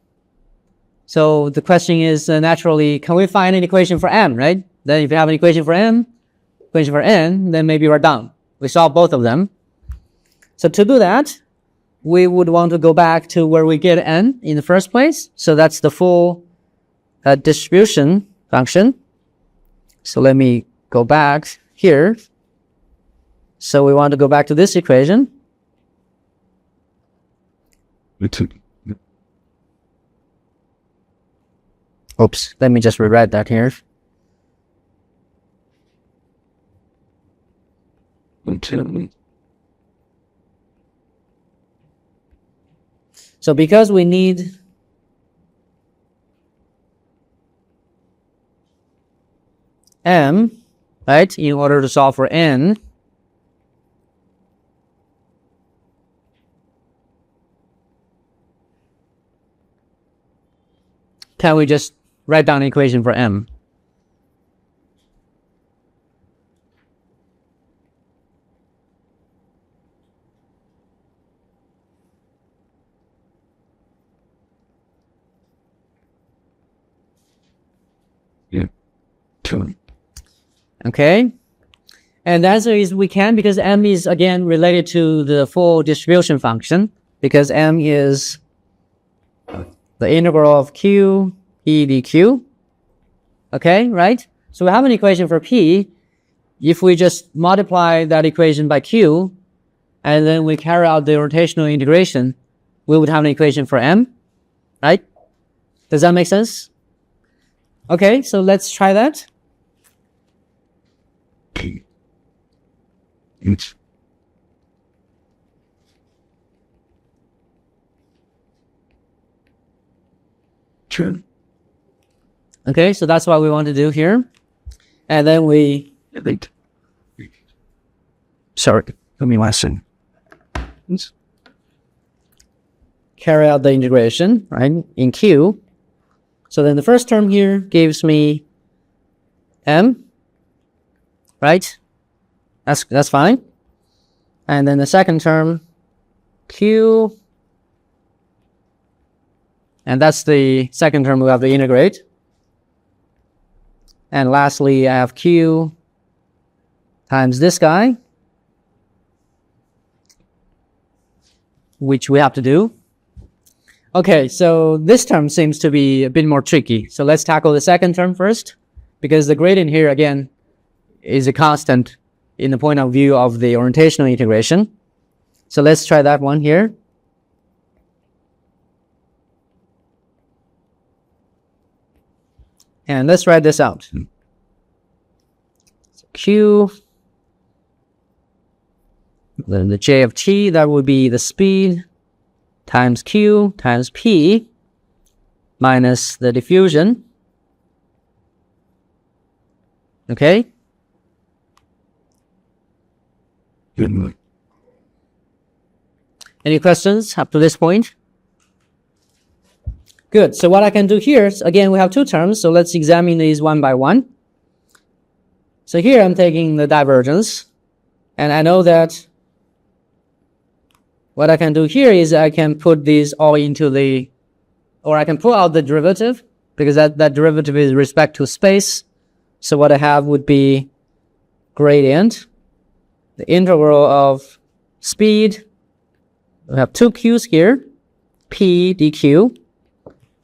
So the question is naturally, can we find an equation for m, right? Then if you have an equation for m, equation for n, then maybe we're done. We solve both of them. So to do that, we would want to go back to where we get n in the first place. So that's the full distribution function. So let me go back here. So we want to go back to this equation. Oops, let me just rewrite that here. So because we need m, right, in order to solve for n, can we just write down an equation for m? Okay, and the answer is we can, because m is again related to the full distribution function, because m is the integral of q e dq. Okay, right? So we have an equation for p. If we just multiply that equation by q, and then we carry out the rotational integration, we would have an equation for m, right? Does that make sense? Okay, so let's try that. Okay, so that's what we want to do here. And then we... Sorry, let me listen. Carry out the integration, right, in Q. So then the first term here gives me m, right? That's fine. And then the second term, Q, and that's the second term we have to integrate. And lastly, I have Q times this guy, which we have to do. Okay, so this term seems to be a bit more tricky. So let's tackle the second term first, because the gradient here, again, is a constant in the point of view of the orientational integration. So let's try that one here. And let's write this out. So Q, then the J of t, that would be the speed, times Q times P minus the diffusion. Okay? Any questions up to this point? Good. So what I can do here is, again, we have two terms, so let's examine these one by one. So here I'm taking the divergence, and I know that what I can do here is I can put these all into the, or I can pull out the derivative, because that derivative is with respect to space. So what I have would be gradient, the integral of speed. We have two q's here, p dq,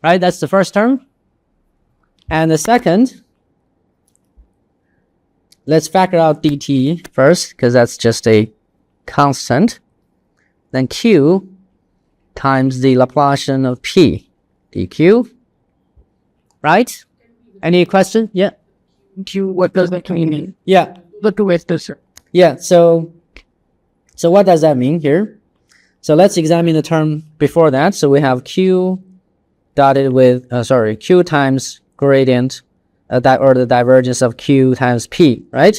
right? That's the first term. And the second, let's factor out dt first, because that's just a constant. Then q times the Laplacian of p dq, right? Any question? Yeah. Q, what does that mean? Yeah. Look away this. Yeah. So what does that mean here? So let's examine the term before that. So we have q dotted with q times gradient or the divergence of Q times P, right?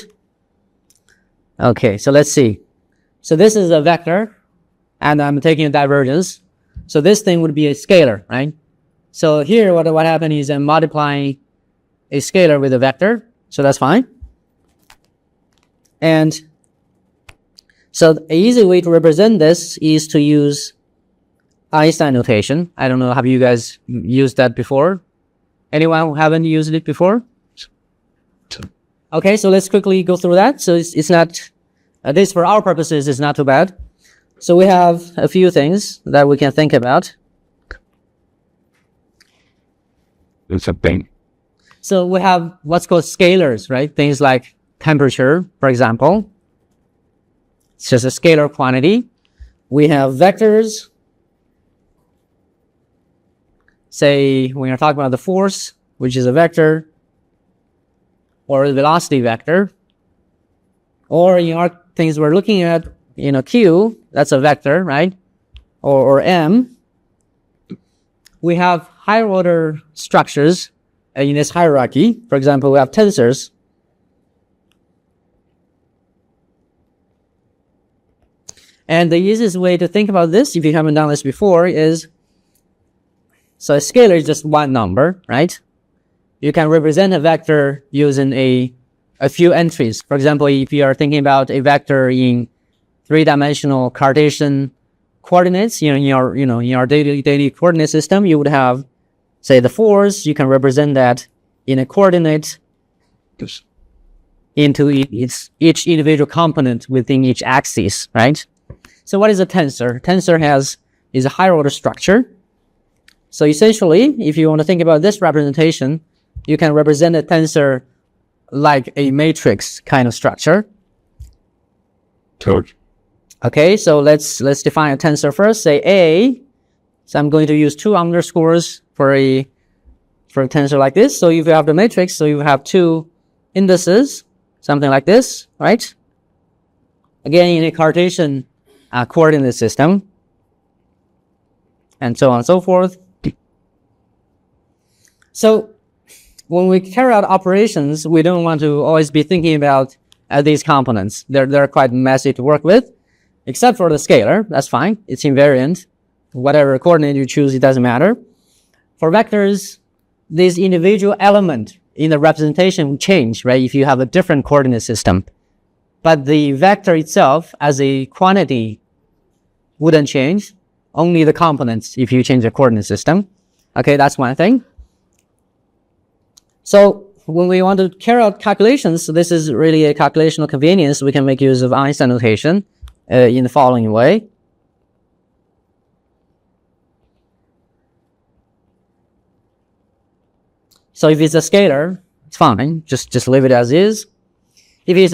Okay, so let's see. So this is a vector, and I'm taking a divergence. So this thing would be a scalar, right? So here, what happened is I'm multiplying a scalar with a vector, so that's fine. And so an easy way to represent this is to use Einstein notation. I don't know, have you guys used that before? Anyone who haven't used it before? Okay, so let's quickly go through that. So it's not, at least for our purposes, it's not too bad. So we have a few things that we can think about. It's a thing. So we have what's called scalars, right? Things like temperature, for example. It's just a scalar quantity. We have vectors. Say, when you're talking about the force, which is a vector, or the velocity vector, or in our things we're looking at, Q, that's a vector, right? Or M. We have higher order structures in this hierarchy. For example, we have tensors. And the easiest way to think about this, if you haven't done this before, is, so a scalar is just one number, right? You can represent a vector using a few entries. For example, if you are thinking about a vector in three-dimensional Cartesian coordinates, in your daily coordinate system, you would have, say, the force. You can represent that in a coordinate into each individual component within each axis, right? So what is a tensor? Tensor is a higher order structure. So essentially, if you want to think about this representation, you can represent a tensor like a matrix kind of structure. Okay, so let's define a tensor first. Say A. So I'm going to use two underscores for a tensor like this. So if you have the matrix, so you have two indices, something like this, right? Again, in a Cartesian coordinate system, and so on and so forth. So when we carry out operations, we don't want to always be thinking about these components. They're quite messy to work with, except for the scalar. That's fine. It's invariant. Whatever coordinate you choose, it doesn't matter. For vectors, this individual element in the representation will change, right, if you have a different coordinate system. But the vector itself as a quantity wouldn't change. Only the components if you change the coordinate system. Okay, that's one thing. So when we want to carry out calculations, so this is really a calculational convenience. We can make use of Einstein notation in the following way. So if it's a scalar, it's fine. Just leave it as is. If it's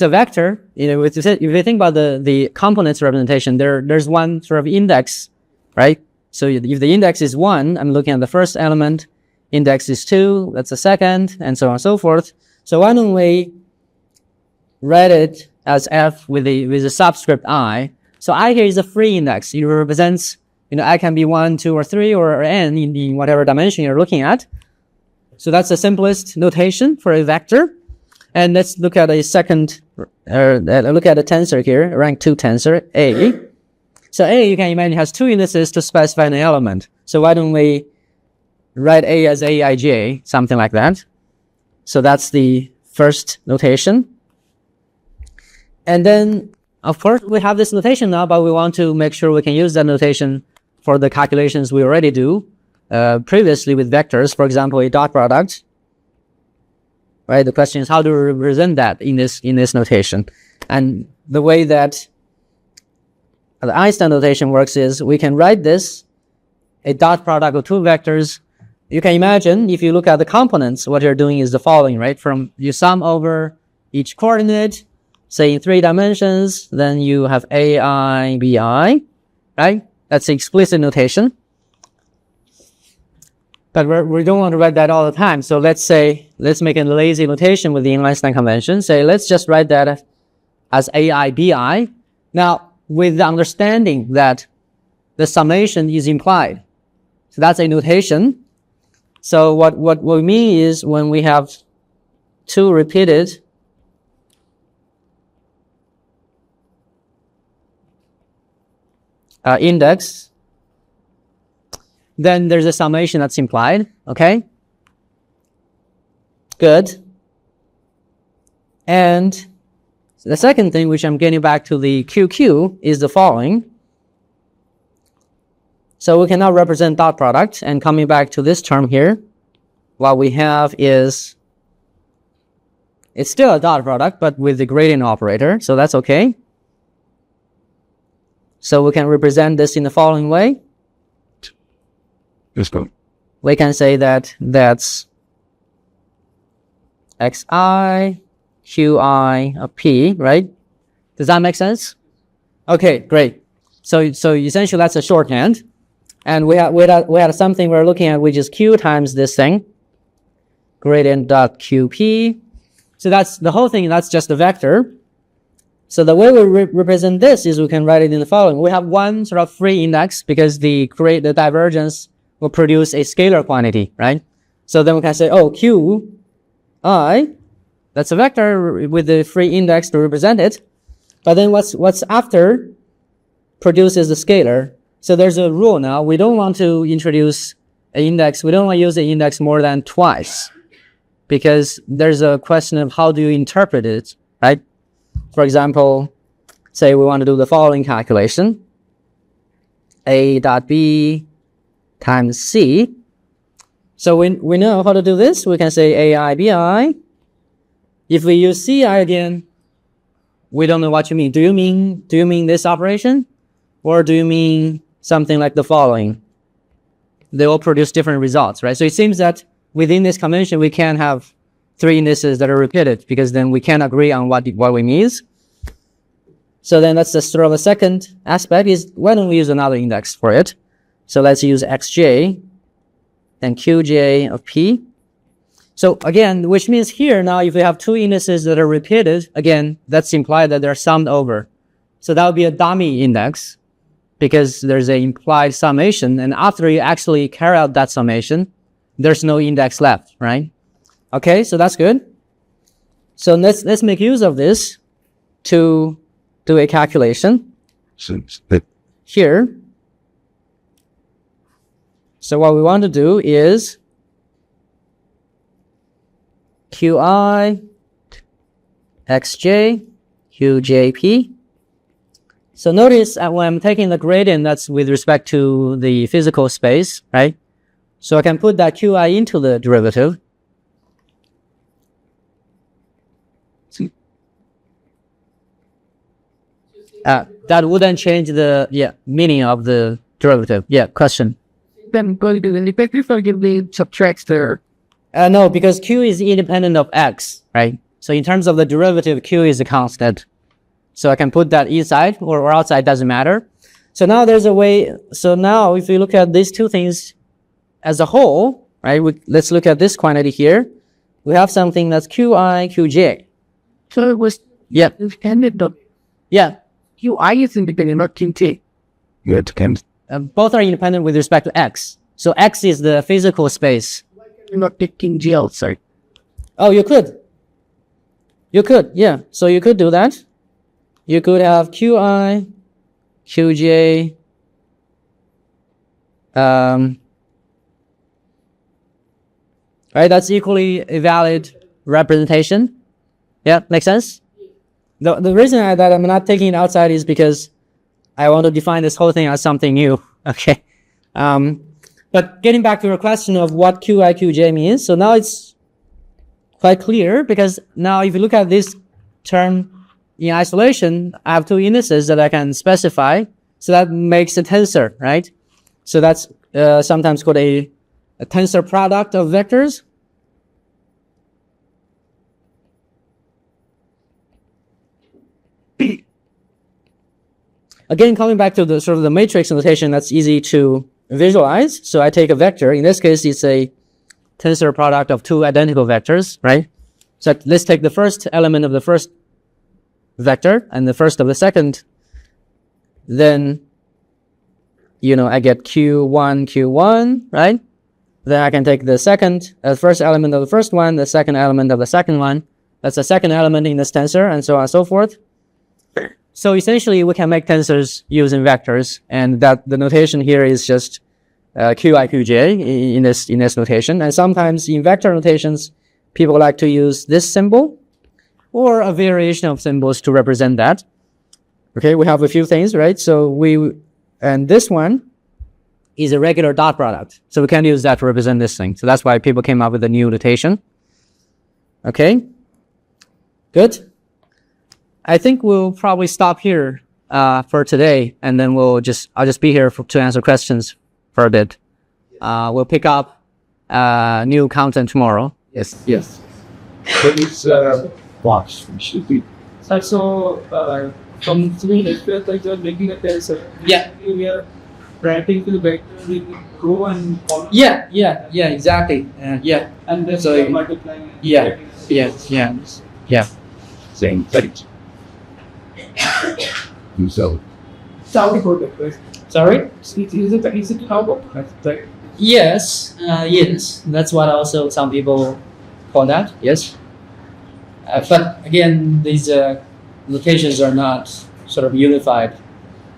a vector, if you think about the components representation, there's one sort of index, right? So if the index is 1, I'm looking at the first element. Index is 2, that's the second, and so on and so forth. So why don't we write it as F with a subscript I? So I here is a free index. It represents, I can be 1, 2, or 3, or n in whatever dimension you're looking at. So that's the simplest notation for a vector. And let's look at a second, look at a tensor here, rank 2 tensor, A. So A, you can imagine, has two indices to specify an element. So why don't we write A as Aij, something like that. So that's the first notation. And then, of course, we have this notation now, but we want to make sure we can use that notation for the calculations we already do previously with vectors. For example, a dot product. Right? The question is, how do we represent that in this notation? And the way that the Einstein notation works is we can write this, a dot product of two vectors. You can imagine, if you look at the components, what you're doing is the following, right? From you sum over each coordinate, say in 3 dimensions, then you have AI, BI, right? That's the explicit notation. But we don't want to write that all the time. So let's make a lazy notation with the Einstein convention. Say, let's just write that as AI, BI. Now, with the understanding that the summation is implied. So that's a notation. So what we mean is when we have two repeated index, then there's a summation that's implied. Okay, good. And the second thing, which I'm getting back to the QQ, is the following. So we can now represent dot product, and coming back to this term here, what we have is, it's still a dot product, but with the gradient operator, so that's okay. So we can represent this in the following way. Let's go. We can say that that's xi qi of p, right? Does that make sense? Okay, great. So essentially that's a shorthand. And we had something we're looking at, which is q times this thing, gradient dot qp. So that's the whole thing. That's just a vector. So the way we represent this is we can write it in the following. We have one sort of free index because the divergence will produce a scalar quantity, right? So then we can say, oh, q I, that's a vector with the free index to represent it. But then what's after produces the scalar. So there's a rule now. We don't want to introduce an index. We don't want to use the index more than twice because there's a question of how do you interpret it, right? For example, say we want to do the following calculation. A dot B times C. So we know how to do this. We can say AI BI. If we use CI again, we don't know what you mean. Do you mean this operation? Or do you mean something like the following? They all produce different results, right? So it seems that within this convention, we can't have three indices that are repeated because then we can't agree on what we mean. So then that's the sort of the second aspect is why don't we use another index for it? So let's use xj and qj of p. So again, which means here now if we have two indices that are repeated, again, that's implied that they're summed over. So that would be a dummy index because there's an implied summation. And after you actually carry out that summation, there's no index left, right? Okay, so that's good. So let's make use of this to do a calculation here. So what we want to do is qi xj qjp. So notice when I'm taking the gradient, that's with respect to the physical space, right? So I can put that qi into the derivative. That wouldn't change the meaning of the derivative. Yeah, question. Then going to the effectively subtracts there. No, because q is independent of x, right? So in terms of the derivative, q is a constant. So I can put that inside or outside, doesn't matter. So now there's a way. So now if we look at these two things as a whole, right? Let's look at this quantity here. We have something that's qi, qj. So it was independent of qi is independent of qj. Both are independent with respect to x. So x is the physical space. You're not taking J outside. Oh, you could. You could, yeah. So you could do that. You could have qi, qj, right? That's equally a valid representation. Yeah, makes sense? The reason that I'm not taking it outside is because I want to define this whole thing as something new. Okay. But getting back to your question of what qi, qj means, so now it's quite clear because now if you look at this term in isolation, I have two indices that I can specify. So that makes a tensor, right? So that's sometimes called a tensor product of vectors. Again, coming back to the sort of the matrix notation, that's easy to visualize. So I take a vector. In this case, it's a tensor product of two identical vectors, right? So let's take the first element of the first vector and the first of the second. Then, I get q1, q1, right? Then I can take the first element of the first one, the second element of the second one. That's the second element in this tensor, and so on and so forth. So essentially, we can make tensors using vectors, and that the notation here is just Qi Qj in this notation. And sometimes in vector notations, people like to use this symbol or a variation of symbols to represent that. Okay, we have a few things, right? And this one is a regular dot product. So we can use that to represent this thing. So that's why people came up with a new notation. Okay, good. I think we'll probably stop here for today, and then I'll just be here to answer questions for a bit. We'll pick up new content tomorrow. Yes. Yes. So this box should be So, from three lectures, like you're making a tensor. Yeah. We are writing to the vector, we go and follow. Yeah, exactly. Yeah. And then So we are you- multiplying. Yeah. saying that you sell. Sound code, right? Sorry? Is it how about right? Yes, yes. That's what also some people call that. Yes. But again, these locations are not sort of unified,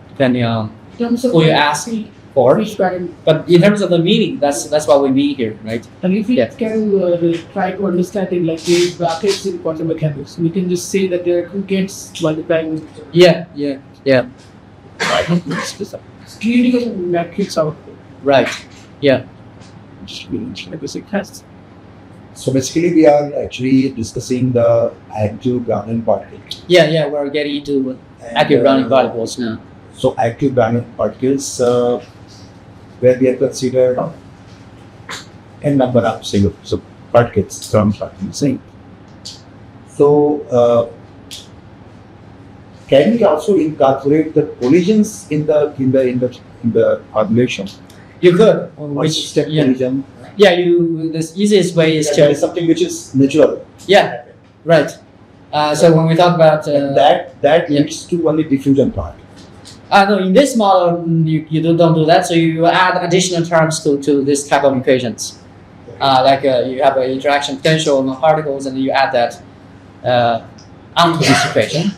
depending on In terms of who you ask for. which pattern, But in terms of the meaning, that's what we mean here, right? and if we Yeah. can try to understand it like the brackets in quantum mechanics, we can just say that there are two gates multiplying with each other. Yeah. It's creating a matrix output. Right. Yeah. So basically, we are actually discussing the active Brownian particle. Yeah. We're getting into active Brownian particles now. So active Brownian particles, where we have considered n number of single particles, some particles. So can we also incorporate the collisions in the formulation? You could. Which step Yeah. collision? Yeah. The easiest way is That is to. something which is natural. Yeah. Right. So when we talk about And that yeah. leads to only diffusion part. no, in this model you don't do that. So you add additional terms to this type of equations. You have an interaction potential among particles, and then you add that onto this equation.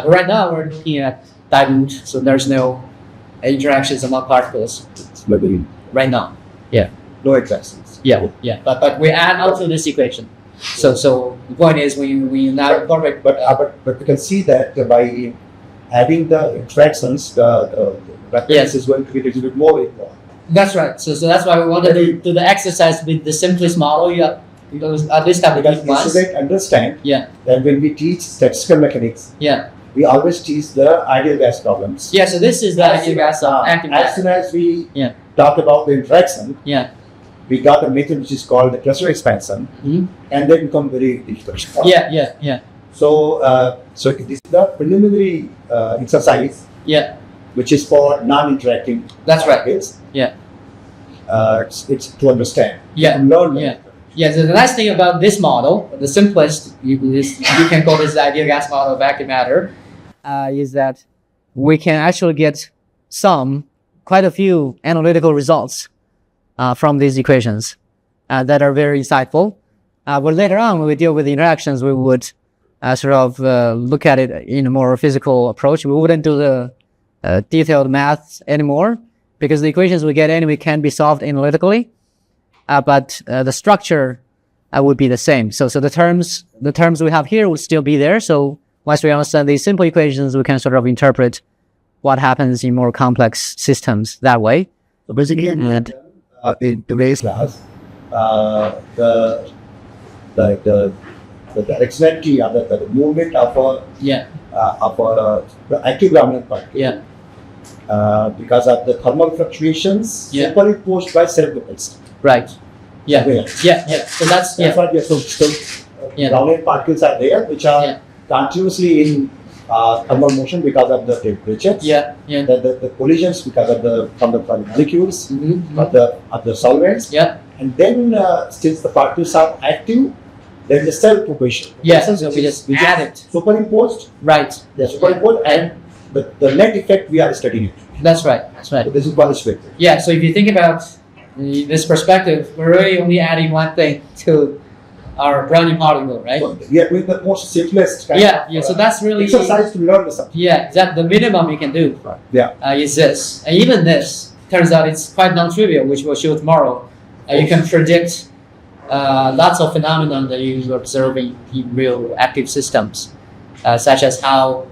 Right now we're looking at dilute, so there's no interactions among particles It's maybe right now. no interactions. Yeah. But we add onto this equation. So the point is when you now incorporate. But we can see that by adding the interactions, the reference is going to be a little bit more involved. That's right. So that's why we wanted to do the exercise with the simplest model. At least have Because the once. students understand Yeah. that when we teach statistical mechanics, Yeah. we always teach the ideal gas problems. Yeah. So this is the As active soon- gas of active As gas. soon as we Yeah. talk about the interaction, Yeah. we got a method which is called the cluster expansion, Mhm. and they become very difficult. Yeah. So, so this is the preliminary exercise, Yeah. which is for non-interacting. That's right. particles. Yeah. It's to understand. Yeah. To learn. Yeah. Yeah, so the nice thing about this model, the simplest, you can call this the ideal gas model of active matter, is that we can actually get quite a few analytical results from these equations that are very insightful. But later on, when we deal with the interactions, we would sort of look at it in a more physical approach. We wouldn't do the detailed math anymore because the equations we get anyway can be solved analytically. But the structure would be the same. So the terms we have here would still be there. So once we understand these simple equations, we can sort of interpret what happens in more complex systems that way. So basically, in today's class, the directionality of the movement of the active Brownian particle. Yeah. Because of the thermal fluctuations Yeah. superimposed by self-propulsion. Right. Yeah. Yeah. So that's That's what we are so Yeah. Brownian particles are there, which are Yeah. continuously in thermal motion because of the temperature. Yeah. The collisions because of the molecules Mm-hmm. of the solvents. Yeah. And then since the particles are active, there is a self-propulsion. Yeah. So we just add it. Superimposed. Right. They are superimposed, and the net effect we are studying it. That's right. So this is one aspect. Yeah. So if you think about in this perspective, we're really only adding one thing to our Brownian particle, right? So we are doing the most simplest kind Yeah, of, yeah. So that's really exercise to learn the subject. yeah, that the minimum you can do. Yeah. Is this, and even this turns out it's quite non-trivial, which we'll show tomorrow. You can predict lots of phenomena that you're observing in real active systems, such as how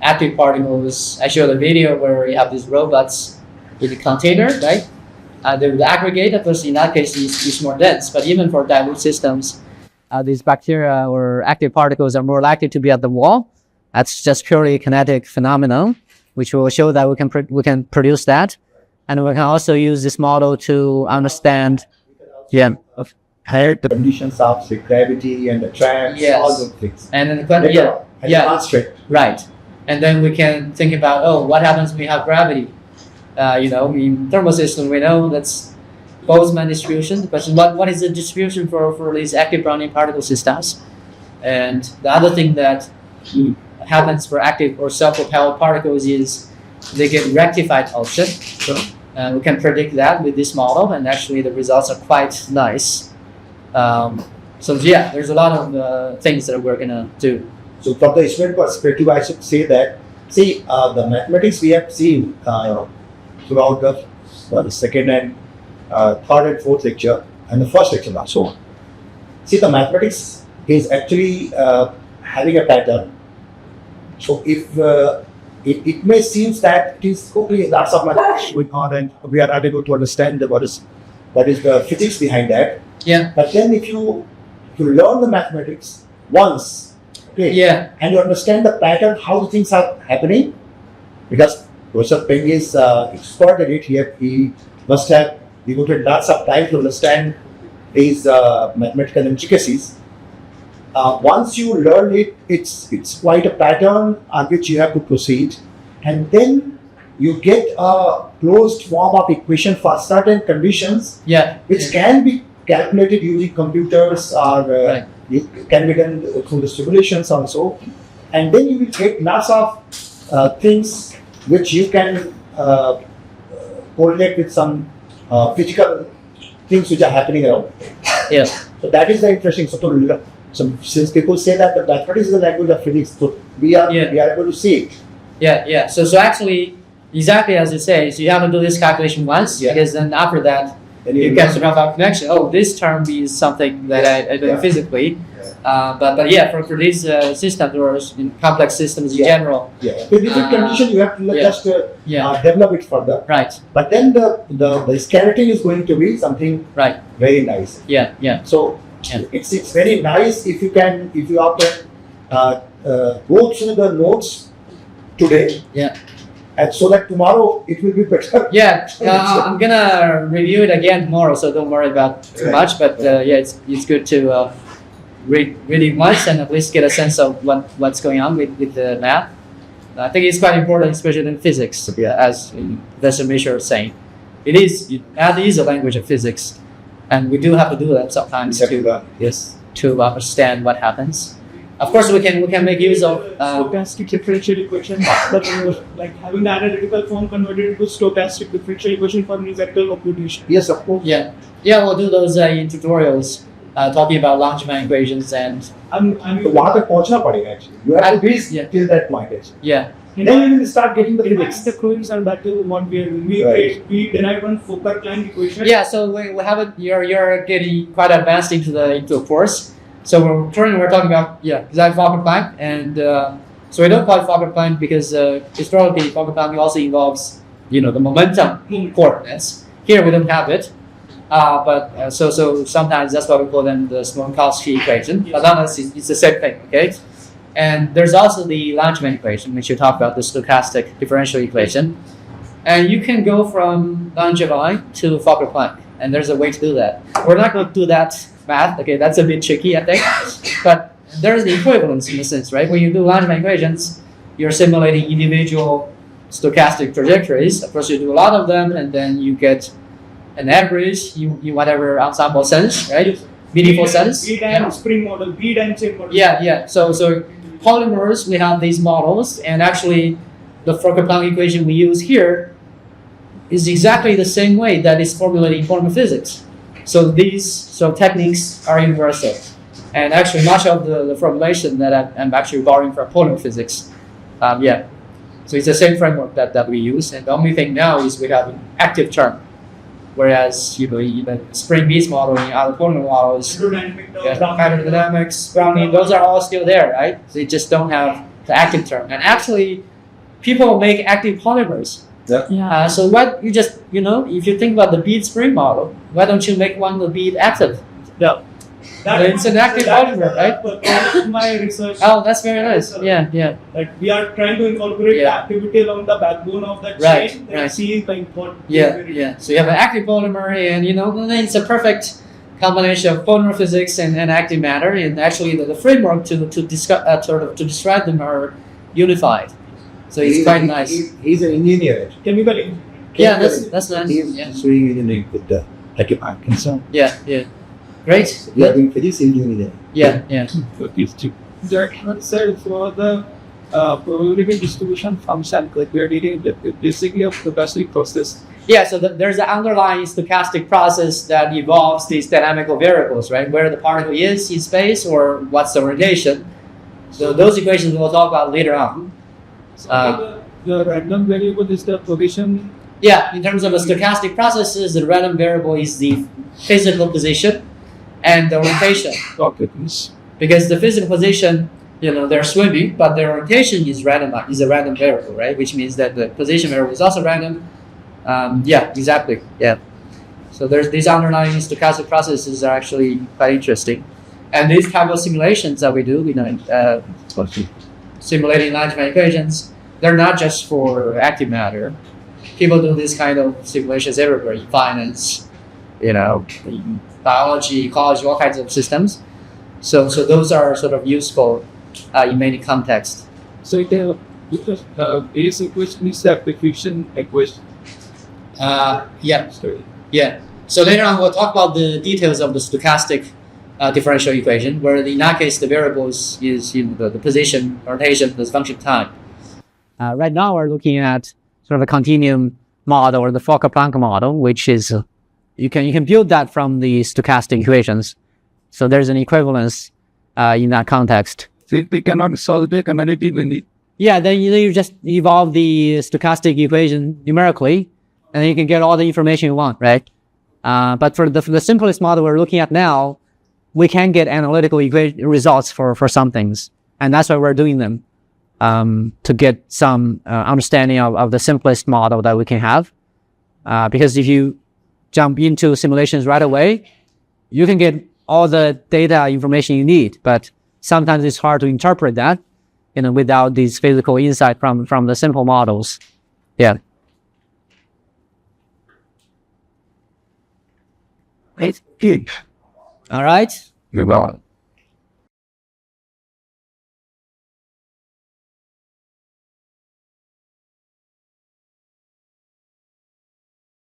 active particles. I showed a video where you have these robots in a container, right? They would aggregate. Of course, in that case, it's more dense. But even for dilute systems, these bacteria or active particles are more likely to be at the wall. That's just purely a kinetic phenomenon, which will show that we can produce that, and we can also use this model to understand. Yeah. The conditions of the gravity and the traps, Yes. all those things. And then Yeah. Demonstrate. right. And then we can think about, what happens when we have gravity? In thermal system, we know that's Boltzmann distribution. The question, what is the distribution for these active Brownian particle systems? And the other thing that happens for active or self-propelled particles is they get rectified motion. We can predict that with this model, and actually the results are quite nice. There's a lot of things that we're gonna do. So from the instrument perspective, I should say that, the mathematics we have seen throughout the second and third and fourth lecture, and the first lecture also. See, the mathematics is actually having a pattern. So if it may seem that it is okay, lots of mathematics going on, and we are unable to understand what is the physics behind that. Yeah. But then if you learn the mathematics once, okay, Yeah. and you understand the pattern, how things are happening, because Professor Peng is expert at it. He must have devoted lots of time to understand these mathematical intricacies. Once you learn it, it's quite a pattern on which you have to proceed, and then you get a closed form of equation for certain conditions, Yeah. which can be calculated using computers, or Right. it can be done through the simulations also, and then you will get lots of things which you can correlate with some physical things which are happening around. Yeah. So that is the interesting. So since people say that the mathematics is the language of physics, so we are able to see it. Yeah. So actually, exactly as you say, so you have to do this calculation once, Yeah. because then after that, And you get to have a connection. Oh, this term is something that I do Yeah. physically. But yeah, for these systems or in complex systems in Yeah. general. Yeah. With different conditions, you have to Yeah. just Yeah. develop it further. Right. But then the skeleton is going to be something Right. very nice. Yeah. So Yeah. it's very nice if you after go through the notes today. Yeah. And so that tomorrow it will be better. Yeah. I'm gonna review it again tomorrow, so don't worry about too Right. much. But it's good to read it once and at least get a sense of what's going on with the math. I think it's quite important, especially in physics, Yeah. as Professor Misha was saying. Math is a language of physics, and we do have to do that sometimes to understand what happens. Of course, we can make use of stochastic differential equation, but like having the analytical form converted into stochastic differential equation for numerical computation. Yes, of course. yeah, we'll do those in tutorials talking about Langevin equations and तो वहाँ तक पहुँचना पड़ेगा actually. You have to reach Yeah. till that point actually. yeah. Then you will start getting the In physics. the Croins and that is what we Right. derived one Fokker-Klein equation. Yeah, so we have it. You're getting quite advanced into a course. So we're talking about exact Fokker-Planck, and so we don't call it Fokker-Planck because historically Fokker-Planck also involves the momentum coordinates. Here we don't have it, but so sometimes that's why we call them the Smolenkovsky equation. But nonetheless, it's the same thing, okay? And there's also the Langevin equation, which you talk about the stochastic differential equation. And you can go from Langevin to Fokker-Planck, and there's a way to do that. We're not going to do that math, okay? That's a bit tricky, I think. But there's the equivalence in a sense, right? When you do Langevin equations, you're simulating individual stochastic trajectories. Of course, you do a lot of them, and then you get an average, you whatever ensemble sense, right? Meaningful sense. Bead and spring model, bead and chain model. Yeah. So polymers, we have these models, and actually the Fokker-Planck equation we use here is exactly the same way that is formulated in polymer physics. So these techniques are universal. And actually, much of the formulation that I'm actually borrowing from polymer physics. Yeah. So it's the same framework that we use. And the only thing now is we have an active term. Whereas, even spring-based modeling, other polymer models, hydrodynamics, Brownian, those are all still there, right? They just don't have the active term. And actually, people make active polymers. Yeah. So what you just, if you think about the bead spring model, why don't you make one of the bead active? Yeah. It's an active polymer, right? My research. Oh, that's very nice. Yeah. Like we are trying to incorporate activity along the backbone of that chain and see like what. Yeah. So you have an active polymer, and then it's a perfect combination of polymer physics and active matter, and actually the framework to discuss to describe them are unified. So it's quite nice. He's an engineer. Chemically. Yeah, that's nice. He's doing engineering with the Parkinson. Yeah. Great. We are doing physics engineering. Yeah. So these two. Let's say for the probability distribution function, like we are dealing with basically a stochastic process. Yeah, so there's an underlying stochastic process that involves these dynamical variables, right? Where the particle is in space or what's the rotation. So those equations we'll talk about later on. The random variable is the position. Yeah, in terms of the stochastic processes, the random variable is the physical position and the orientation. Okay. Because the physical position, they're swimming, but their orientation is a random variable, right? Which means that the position variable is also random. Yeah, exactly. Yeah. So there's these underlying stochastic processes are actually quite interesting, and these type of simulations that we do, simulating Langevin equations, they're not just for active matter. People do this kind of simulations everywhere in finance, in biology, ecology, all kinds of systems. So those are sort of useful in many contexts. So the base equation is the application equation. Yeah. Sorry. Yeah. So later on, we'll talk about the details of the stochastic differential equation, where in that case, the variable is the position, rotation, the function time. Right now, we're looking at sort of a continuum model or the Fokker-Planck model, which is you can build that from the stochastic equations. So there's an equivalence in that context. So if we cannot solve the commodity, we need. Yeah, then you just evolve the stochastic equation numerically, and then you can get all the information you want, right? But for the simplest model we're looking at now, we can get analytical results for some things, and that's why we're doing them to get some understanding of the simplest model that we can have. Because if you jump into simulations right away, you can get all the data information you need, but sometimes it's hard to interpret that, without this physical insight from the simple models. Yeah. It's good. All right. Well.